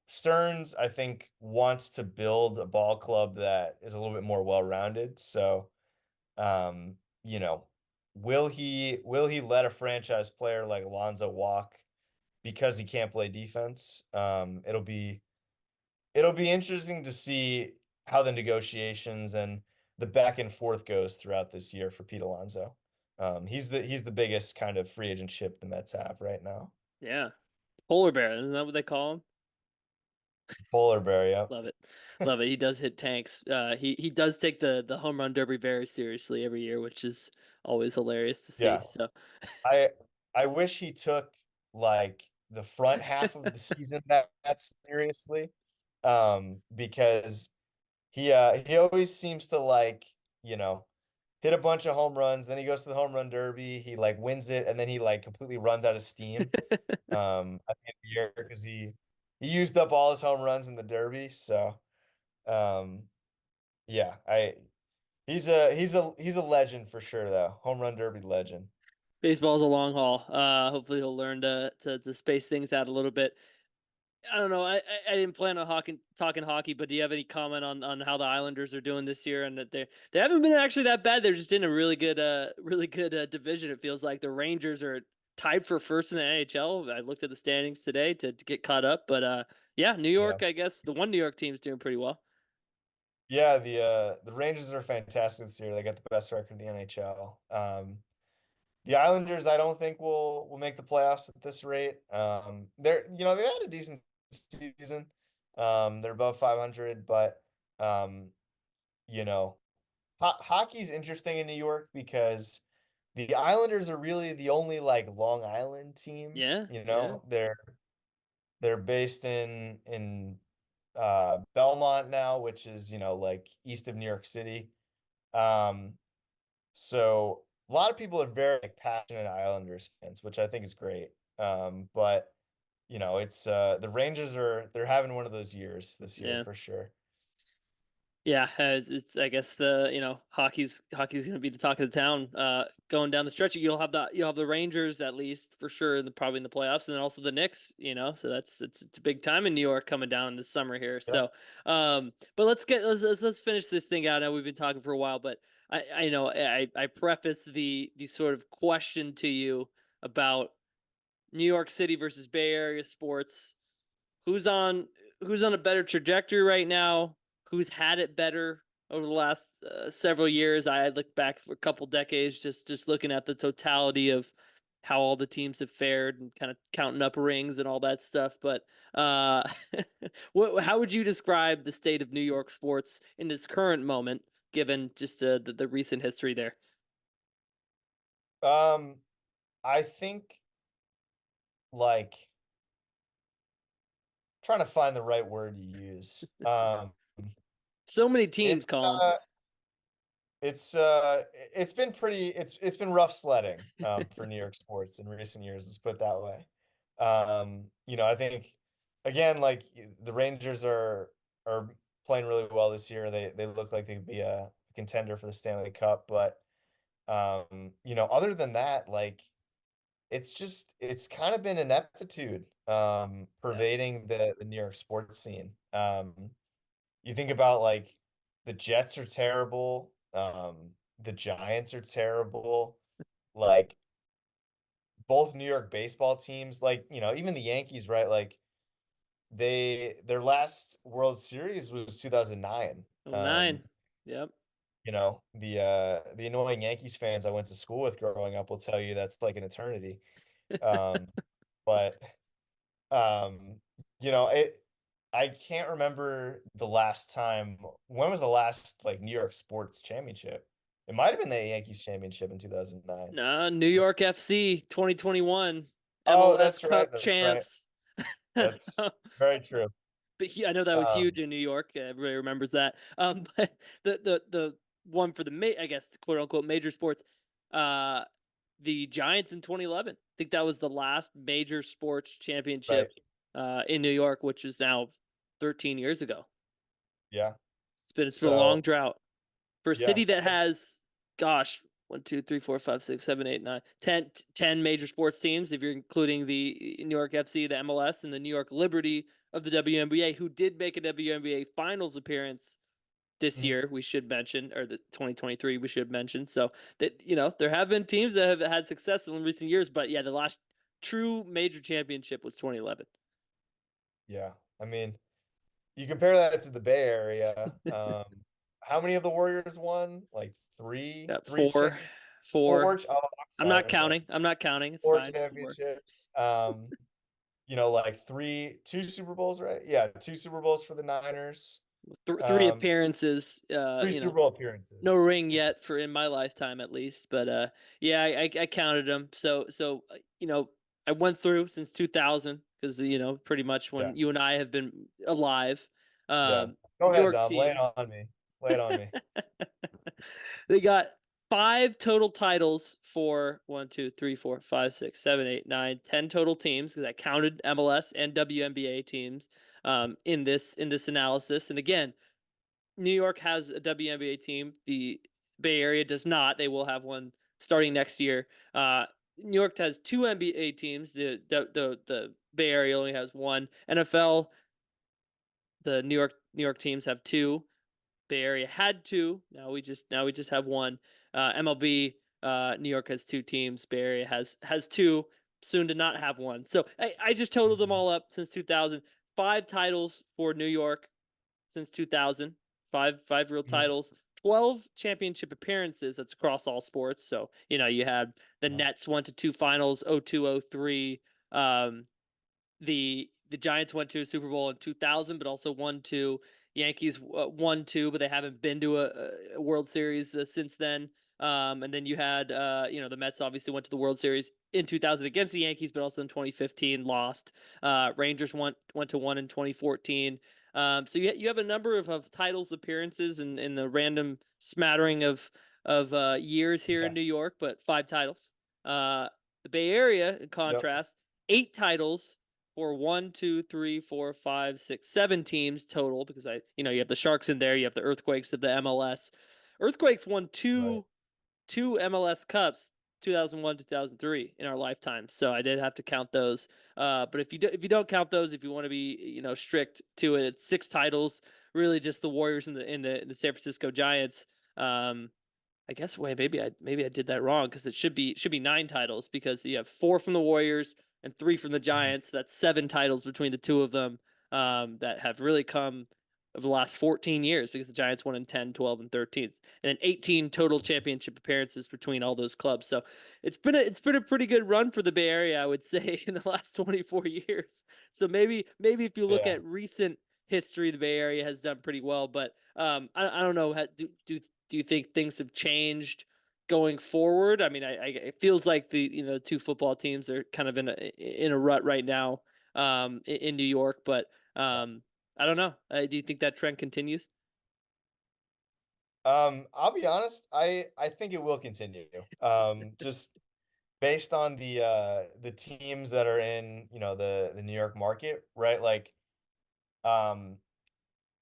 Stearns, I think, wants to build a ball club that is a little bit more well-rounded. So, um, you know, will he let a franchise player like Alonso walk because he can't play defense? It'll be interesting to see how the negotiations and the back and forth goes throughout this year for Pete Alonso. He's the biggest kind of free agent ship the Mets have right now. yeah. Polar bear, isn't that what they call him? Polar bear, yeah. Love it, love it. He does hit tanks. He does take the home run derby very seriously every year, which is always hilarious to see. Yeah. So I I wish he took like the front half of the season that seriously. Because he always seems to like, you know, hit a bunch of home runs. Then he goes to the home run derby. He like wins it, and then he like completely runs out of steam at the end of the year because he used up all his home runs in the derby. So um, yeah, I he's a legend for sure though. Home run derby legend. Baseball's a long haul. Hopefully he'll learn to space things out a little bit. I don't know. I didn't plan on talking hockey, but do you have any comment on how the Islanders are doing this year and that they haven't been actually that bad. They're just in a really good division. It feels like the Rangers are tied for first in the NHL. I looked at the standings today to get caught up, but yeah, New Yeah. York. I guess the one New York team's doing pretty well. Yeah, the Rangers are fantastic this year. They got the best record in the NHL. The Islanders, I don't think will make the playoffs at this rate. They had a decent season. They're above 500, but um, you know, hockey's interesting in New York because the Islanders are really the only like Long Island team. Yeah, You yeah, know, they're based in Belmont now, which is, like east of New York City. Um, so a lot of people are very like, passionate Islanders fans, which I think is great. But it's the Rangers they're having one of those years this year yeah. for sure. Yeah, it's I guess the hockey's going to be the talk of the town going down the stretch. You'll have the Rangers at least for sure, probably in the playoffs, and then also the Knicks. So it's a big time in New York coming down this summer here. Yeah. So, but let's finish this thing out. Now we've been talking for a while, but I know I preface the sort of question to you about New York City versus Bay Area sports. Who's on who's on a better trajectory right now? Who's had it better over the last several years? I look back for a couple decades, just looking at the totality of how all the teams have fared and kind of counting up rings and all that stuff. But uh, how would you describe the state of New York sports in this current moment, given just the recent history there? Um, I think like trying to find the right word to use. So many teams, It's Colin. it's been it's been rough sledding for New York sports in recent years, let's put it that way. I think again like the Rangers are playing really well this year. They look like they could be a contender for the Stanley Cup, but other than that, like it's kind of been ineptitude Yeah, pervading the New York sports scene. You think about like the Jets are terrible, the Giants are terrible, like both New York baseball teams, like, even the Yankees, right? Like their last World Series was 2009. '09. Yep. The annoying Yankees fans I went to school with growing up will tell you that's like an eternity. Um, but Um, I can't remember the last time. When was the last like New York sports championship? It might have been the Yankees championship in 2009. No, New York FC 2021 Oh, MLS that's right. Cup That's right. champs. That's But very true. I know that was Um, huge in New York. Everybody remembers that. But the one for the I guess quote unquote major sports, uh, the Giants in 2011. I think that was the last major sports right. championship in New York, which is now 13 years ago. Yeah. It's been a long So, drought. For a yeah. city that has, gosh, 1, 2, 3, 4, 5, 6, 7, 8, 9, 10 major sports teams, if you're including the New York FC, the MLS, and the New York Liberty of the WNBA, who did make a WNBA finals appearance this Mhm. year, we should mention, or the 2023, we should mention. So that, there have been teams that have had success in recent years, but yeah, the last true major championship was 2011. Yeah. I mean, you compare that to the Bay Area. How many of the Warriors won? Like three, Got three four, champ, four. four. Oh, I'm I'm sorry. not I'm sorry. counting. I'm not counting. It's Four fine. Four. championships. Like two Super Bowls, right? Yeah, two Super Bowls for the Niners. Three Um, appearances. three Super Bowl No appearances. ring yet for in my lifetime at least, but yeah, I counted them. I went through since 2000 because pretty much Yeah, when you and I have been alive. yeah. Go New ahead, York Dom. Lay it teams. on me. Lay it on me. They got 5 total titles for 1, 2, 3, 4, 5, 6, 7, 8, 9, 10 total teams because I counted MLS and WNBA teams in this analysis. And again, New York has a WNBA team. The Bay Area does not. They will have one starting next year. New York has two NBA teams. The Bay Area only has one. NFL, the New York teams have two. Bay Area had two. Now we just have one. MLB, New York has two teams. Bay Area has two. Soon to not have one. So I just totaled them Mhm. all up since 2000. 5 titles for New York since 2000. Five real Mhm. titles. 12 championship appearances. That's across all sports. So you had the Yeah. Nets went to two finals, 02, 03. The Giants went to a Super Bowl in 2000, but also won two. Yankees won two, but they haven't been to a World Series since then. And then you had the Mets obviously went to the World Series in 2000 against the Yankees, but also in 2015 lost. Rangers went to one in 2014. So you have a number of titles, appearances, and in the random smattering of years here in Yeah. New York, but 5 titles. The Bay Area, in Yep. contrast, 8 titles for 1, 2, 3, 4, 5, 6, 7 teams total because you have the Sharks in there, you have the Earthquakes of the MLS. Earthquakes won Right. two MLS Cups, 2001, 2003 in our lifetime. So I did have to count those. But if you don't count those, if you want to be strict to it, it's 6 titles. Really, just the Warriors and the San Francisco Giants. Um, I guess maybe I did that wrong because it should be 9 titles because you have 4 from the Warriors and 3 from the Mhm. Giants. That's 7 titles between the two of them that have really come over the last 14 years because the Giants won in 10, 12, and 13, and then 18 total championship appearances between all those clubs. So it's been a pretty good run for the Bay Area, I would say, in the last 24 years. So maybe if you look Yeah. at recent history, the Bay Area has done pretty well. But I don't know. Do you think things have changed going forward? I mean, it feels like the two football teams are kind of in a rut right now in New York, but I don't know. Do you think that trend continues? I'll be honest, I think it will continue. Just based on the teams that are in, the New York market, right? Like, um,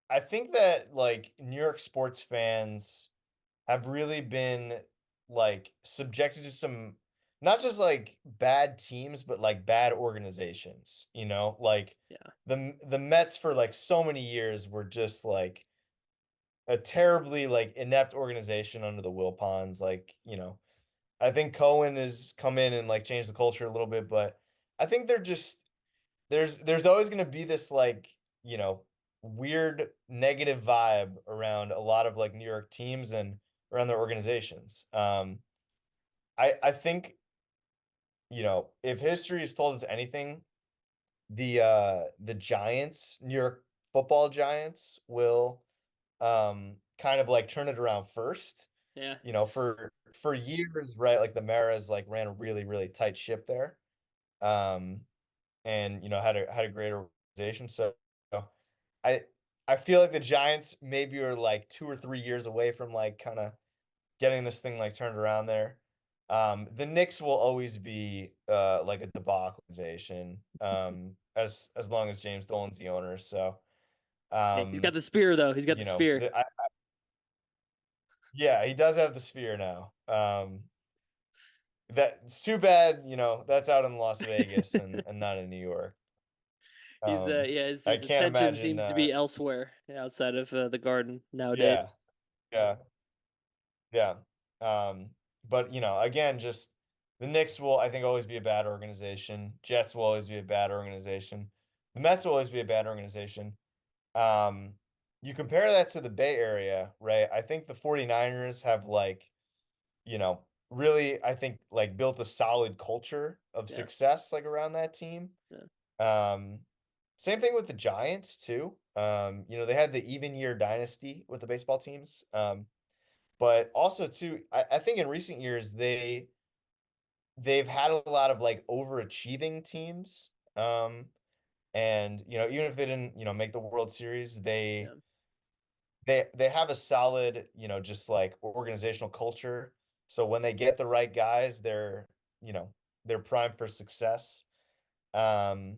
I think that like New York sports fans have really been like subjected to some not just like bad teams, but like bad organizations, like Yeah, the Mets for like so many years were just like a terribly like inept organization under the Wilpons. Like, I think Cohen has come in and like changed the culture a little bit, but I think they're just there's always gonna be this like, weird negative vibe around a lot of like New York teams and around their organizations. I think, if history has told us anything, the Giants, New York football Giants will kind of like turn it around first. yeah. For years, right? Like the Maras like ran a really, really tight ship there. Um and had a great organization. So I I feel like the Giants maybe are like 2 or 3 years away from like kind of getting this thing like turned around there. The Knicks will always be like a debacle organization as long as James Dolan's the owner. So Hey, he's got um, the spear though. He's got the you know, spear. the, I, yeah, he does have the sphere now. That's too bad, that's out in Las Vegas and not in New York. He's Um, yeah, his, I his can't attention imagine. seems to be elsewhere outside of the garden nowadays. Yeah, yeah, yeah. But again, just the Knicks will, I think, always be a bad organization. Jets will always be a bad organization. The Mets will always be a bad organization. Um, you compare that to the Bay Area, right? I think the 49ers have like, really, I think like built a solid culture of Yeah, success like around that team. yeah, Um, Same thing with the Giants too. They had the even year dynasty with the baseball teams. But also too, I think in recent years they've had a lot of like overachieving teams. And even if they didn't, make the World Series, yeah, they have a solid, just like organizational culture. So when they get the right guys, you know, they're primed for success. Um,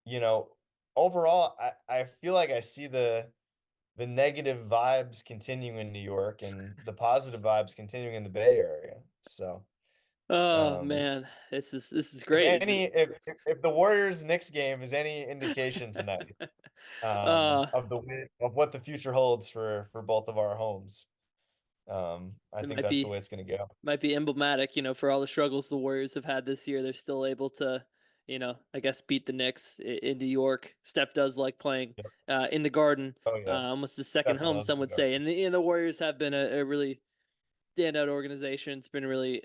you know, overall, I feel like I see the negative vibes continuing in New York and the positive vibes continuing in the Bay Area. So, Oh um, man, this is if great. It's any, just if the Warriors Knicks game is any indication tonight, uh of of what the future holds for both of our homes, I it think might that's the be way it's going to go. might be emblematic, for all the struggles the Warriors have had this year. They're still able to, I guess beat the Knicks in New York. Steph does like playing Yep. in the Garden, Oh yeah, almost his second definitely home, loves some the would guard. say. And the Warriors have been a really standout organization. It's been really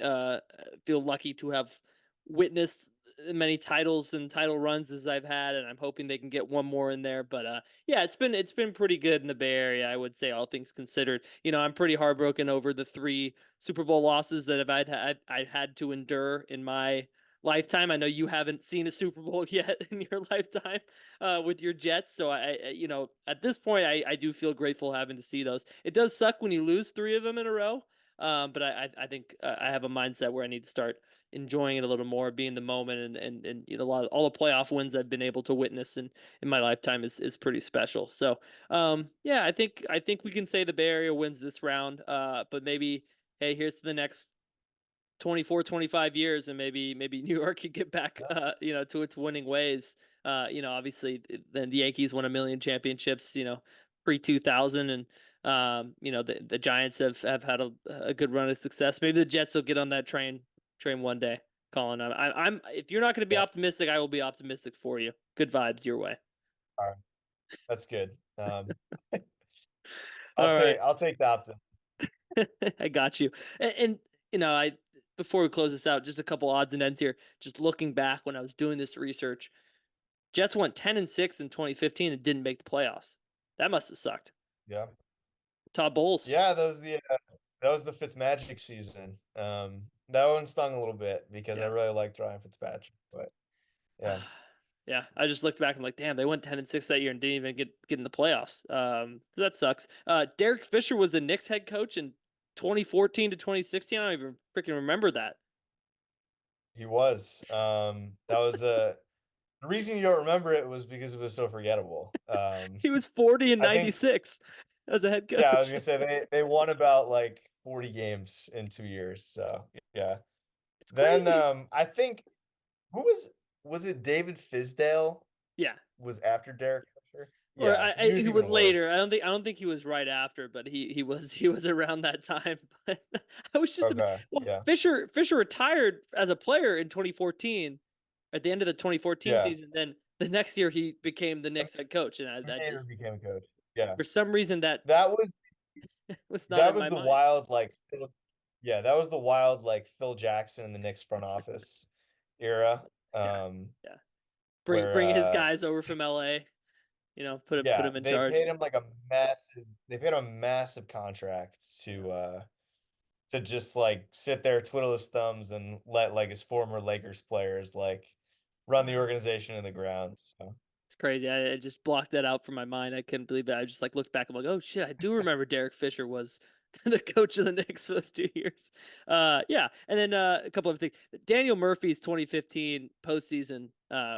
feel lucky to have witnessed many titles and title runs as I've had, and I'm hoping they can get one more in there. But yeah, it's been pretty good in the Bay Area, I would say, all things considered. I'm pretty heartbroken over the three Super Bowl losses that I'd had to endure in my lifetime. I know you haven't seen a Super Bowl yet in your lifetime with your Jets, so at this point, I do feel grateful having to see those. It does suck when you lose three of them in a row. But I think I have a mindset where I need to start enjoying it a little more, being the moment, and a lot of all the playoff wins I've been able to witness in my lifetime is pretty special. So yeah, I think we can say the Bay Area wins this round. But maybe hey, here's to the next 24, 25 years, and maybe New York could get back Yeah. to its winning ways. Obviously then the Yankees won a million championships, pre 2000, and the Giants have had a good run of success. Maybe the Jets will get on that train one day. Colin, I'm if you're not going to be Yeah. optimistic, I will be optimistic for you. Good vibes your way. All right. That's good. All right. I'll take the optim. I got you. And I before we close this out, just a couple odds and ends here. Just looking back when I was doing this research, Jets went 10-6 in 2015 and didn't make the playoffs. That must have sucked. Yeah. Todd Bowles. Yeah, that was the Fitzmagic season. That one stung a little bit because I Yeah. really liked Ryan Fitzpatrick, but yeah. Yeah, I just looked back. I'm like, damn, they went 10-6 that year and didn't even get in the playoffs. So that sucks. Derek Fisher was the Knicks head coach in 2014 to 2016. I don't even freaking remember that. He was. That was the reason you don't remember it was because it was so forgettable. He was 40 and I think 96 as a head yeah, I was coach. gonna say they won about like 40 games in 2 years. So yeah. It's Then crazy. I think who was it David Fizdale Yeah. was after Derek Fisher? Or Yeah, he he was was even later. worse. I don't think he was right after, but he was around that time. But I was just Okay. well, Yeah. Fisher retired as a player in 2014 at the end of the 2014 Yeah. season. Then the next year he became the And Knicks head coach, and I David just became a coach. Yeah. for some reason that That was was not that in was my the mind. wild yeah, that was the wild like Phil Jackson in the Knicks front office era. Yeah, yeah. Bring Where bring his guys over from LA. Put yeah, him in charge. they paid him a massive contract to just like sit there, twiddle his thumbs, and let like his former Lakers players like run the organization in the ground. So It's crazy. I just blocked that out from my mind. I couldn't believe it. I just like looked back. I'm like, oh shit, I do remember Derek Fisher was the coach of the Knicks for those 2 years. Yeah, and then a couple of things. Daniel Murphy's 2015 postseason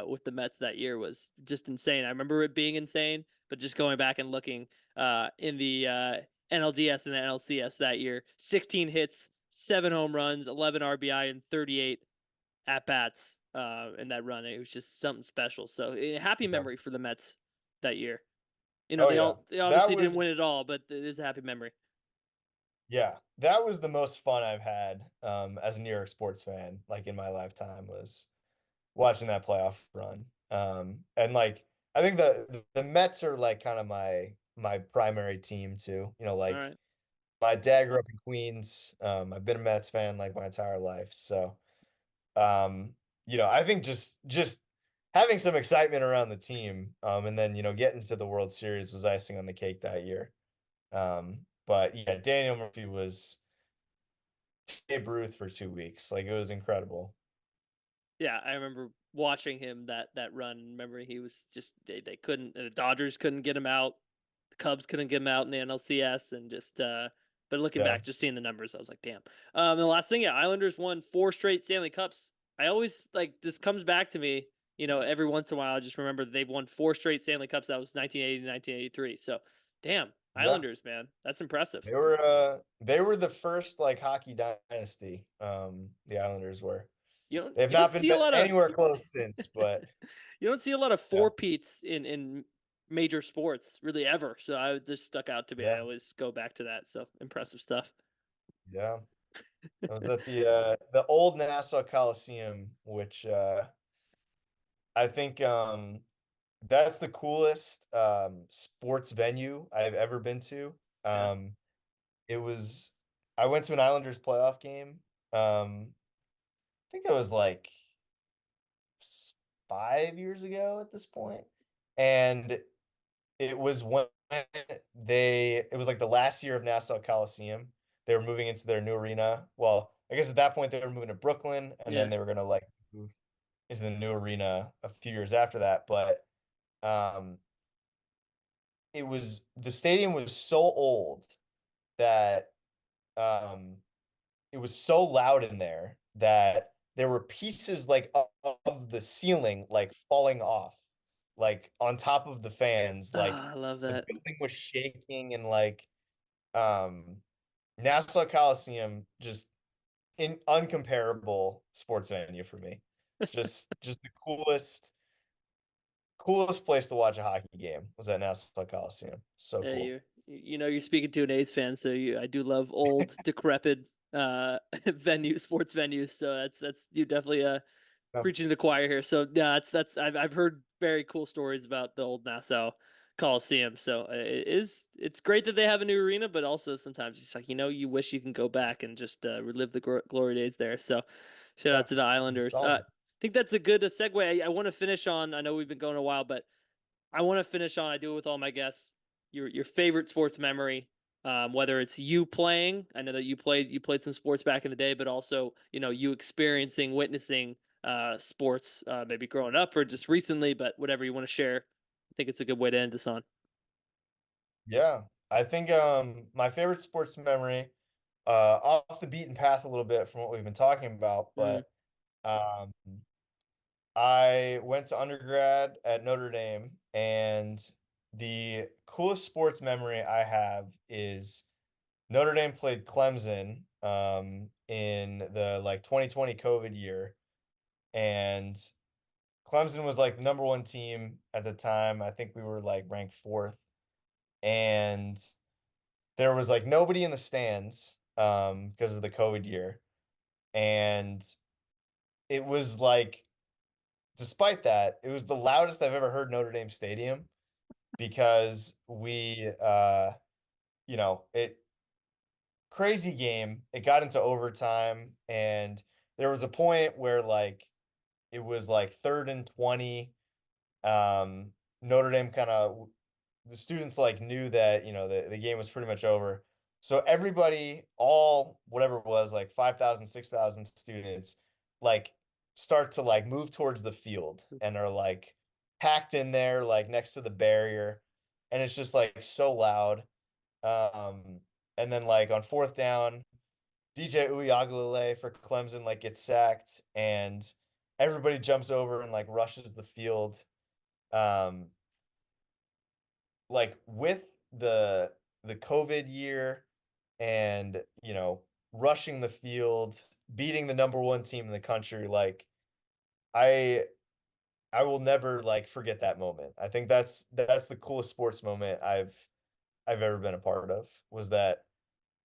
with the Mets that year was just insane. I remember it being insane, but just going back and looking in the NLDS and the NLCS that year, 16 hits, 7 home runs, 11 RBI, and 38 at bats in that run. It was just something special. So happy yeah. memory for the Mets that year. Oh yeah. They That obviously didn't was win it all, but it is a happy memory. yeah, that was the most fun I've had as a New York sports fan, like in my lifetime, was watching that playoff run. And like I think the Mets are like kind of my primary team too. All Like right. my dad grew up in Queens. I've been a Mets fan like my entire life. So um, I think just having some excitement around the team, and then getting to the World Series was icing on the cake that year. But yeah, Daniel Murphy was Babe Ruth for 2 weeks. Like it was incredible. Yeah, I remember watching him that run. Remember he was just they couldn't the Dodgers couldn't get him out. The Cubs couldn't get him out in the NLCS, and just But looking Yeah. back, just seeing the numbers, I was like, damn. And the last thing, yeah, Islanders won 4 straight Stanley Cups. I always like this comes back to me. Every once in a while, I just remember they've won 4 straight Stanley Cups. That was 1980 to 1983. So, damn, Yeah. Islanders, man, that's impressive. They were the first like hockey dynasty. The Islanders were. They've You don't not been see a lot of anywhere close since, but you don't see a lot of yeah, four-peats in major sports really ever. So I just stuck out to me. I yeah, always go back to that. So impressive stuff. yeah. I was at the old Nassau Coliseum, which I think that's the coolest sports venue I've ever been to. Yeah, It was I went to an Islanders playoff game. I think that was like 5 years ago at this point, and it was when it was like the last year of Nassau Coliseum. They were moving into their new arena. Well, I guess at that point they were moving to Brooklyn, and then yeah. they were gonna like move into the new arena a few years after that. But um, the stadium was so old that um, it was so loud in there that there were pieces like of the ceiling like falling off, like on top of the fans. Like I love the that. building was shaking and like um Nassau Coliseum just in uncomparable sports venue for me. Just the coolest place to watch a hockey game was at Nassau Coliseum. So Yeah, cool. you're speaking to an A's fan, so I do love old, decrepit sports venues. So that's you definitely Yeah. preaching to the choir here. So yeah, that's I've heard very cool stories about the old Nassau Coliseum. So it's great that they have a new arena, but also sometimes it's like you wish you can go back and just relive the glory days there. So shout out Yeah. to the Islanders. I Nostalgia. think that's a good segue. I want to finish on. I know we've been going a while, but I want to finish on. I do it with all my guests. Your favorite sports memory, whether it's you playing. I know that you played some sports back in the day, but also you experiencing, witnessing sports, maybe growing up or just recently. But whatever you want to share, I think it's a good way to end this on. Yeah. I think my favorite sports memory, off the beaten path a little bit from what we've been talking about, Mm, but um I went to undergrad at Notre Dame, and the coolest sports memory I have is Notre Dame played Clemson in the like 2020 COVID year, and Clemson was like the number one team at the time. I think we were like ranked fourth, and there was like nobody in the stands because of the COVID year. And it was like, despite that, it was the loudest I've ever heard Notre Dame Stadium because it crazy game. It got into overtime, and there was a point where like it was like 3rd and 20. Notre Dame kind of the students like knew that the game was pretty much over. So everybody, all whatever it was, like 5,000, 6,000 students, like start to like move towards the field and are like packed in there, like next to the barrier. And it's just like so loud. Um, and then like on 4th down, DJ Uiagalelei for Clemson like gets sacked, and everybody jumps over and like rushes the field. Um, like with the COVID year and rushing the field, beating the number one team in the country, like I I will never like forget that moment. I think that's the coolest sports moment I've ever been a part of, was that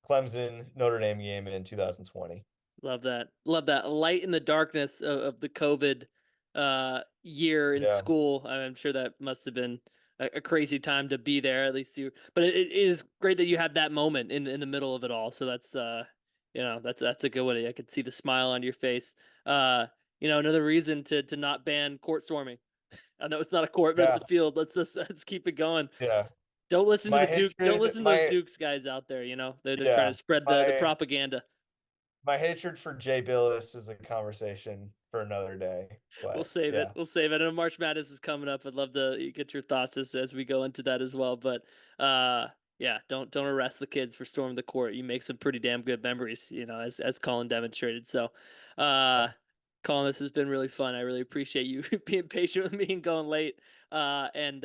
Clemson Notre Dame game in 2020. love that. Love that. Light in the darkness of the COVID year in Yeah. school. I'm sure that must have been a crazy time to be there. At least but it is great that you had that moment in the middle of it all. So that's that's a good one. I could see the smile on your face. Another reason to not ban court storming. I know it's not a court, but it's Yeah. a field. Let's keep it going. Yeah. Don't listen to My the Duke. Don't hatred listen to those my Dukes guys out there. They're trying to yeah, spread the my propaganda. my hatred for Jay Billis is a conversation for another day. We'll But save it. yeah. We'll save it. And March Madness is coming up. I'd love to get your thoughts as we go into that as well. But Yeah, don't arrest the kids for storming the court. You make some pretty damn good memories, as Colin demonstrated. So, uh, Colin, this has been really fun. I really appreciate you being patient with me and going late, and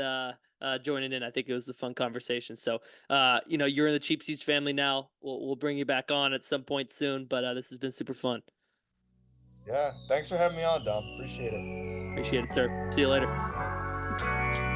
joining in. I think it was a fun conversation. So, you're in the Cheap Seats family now. We'll bring you back on at some point soon. But this has been super fun. Yeah, thanks for having me on, Dom. Appreciate it. Appreciate it, sir. See you later.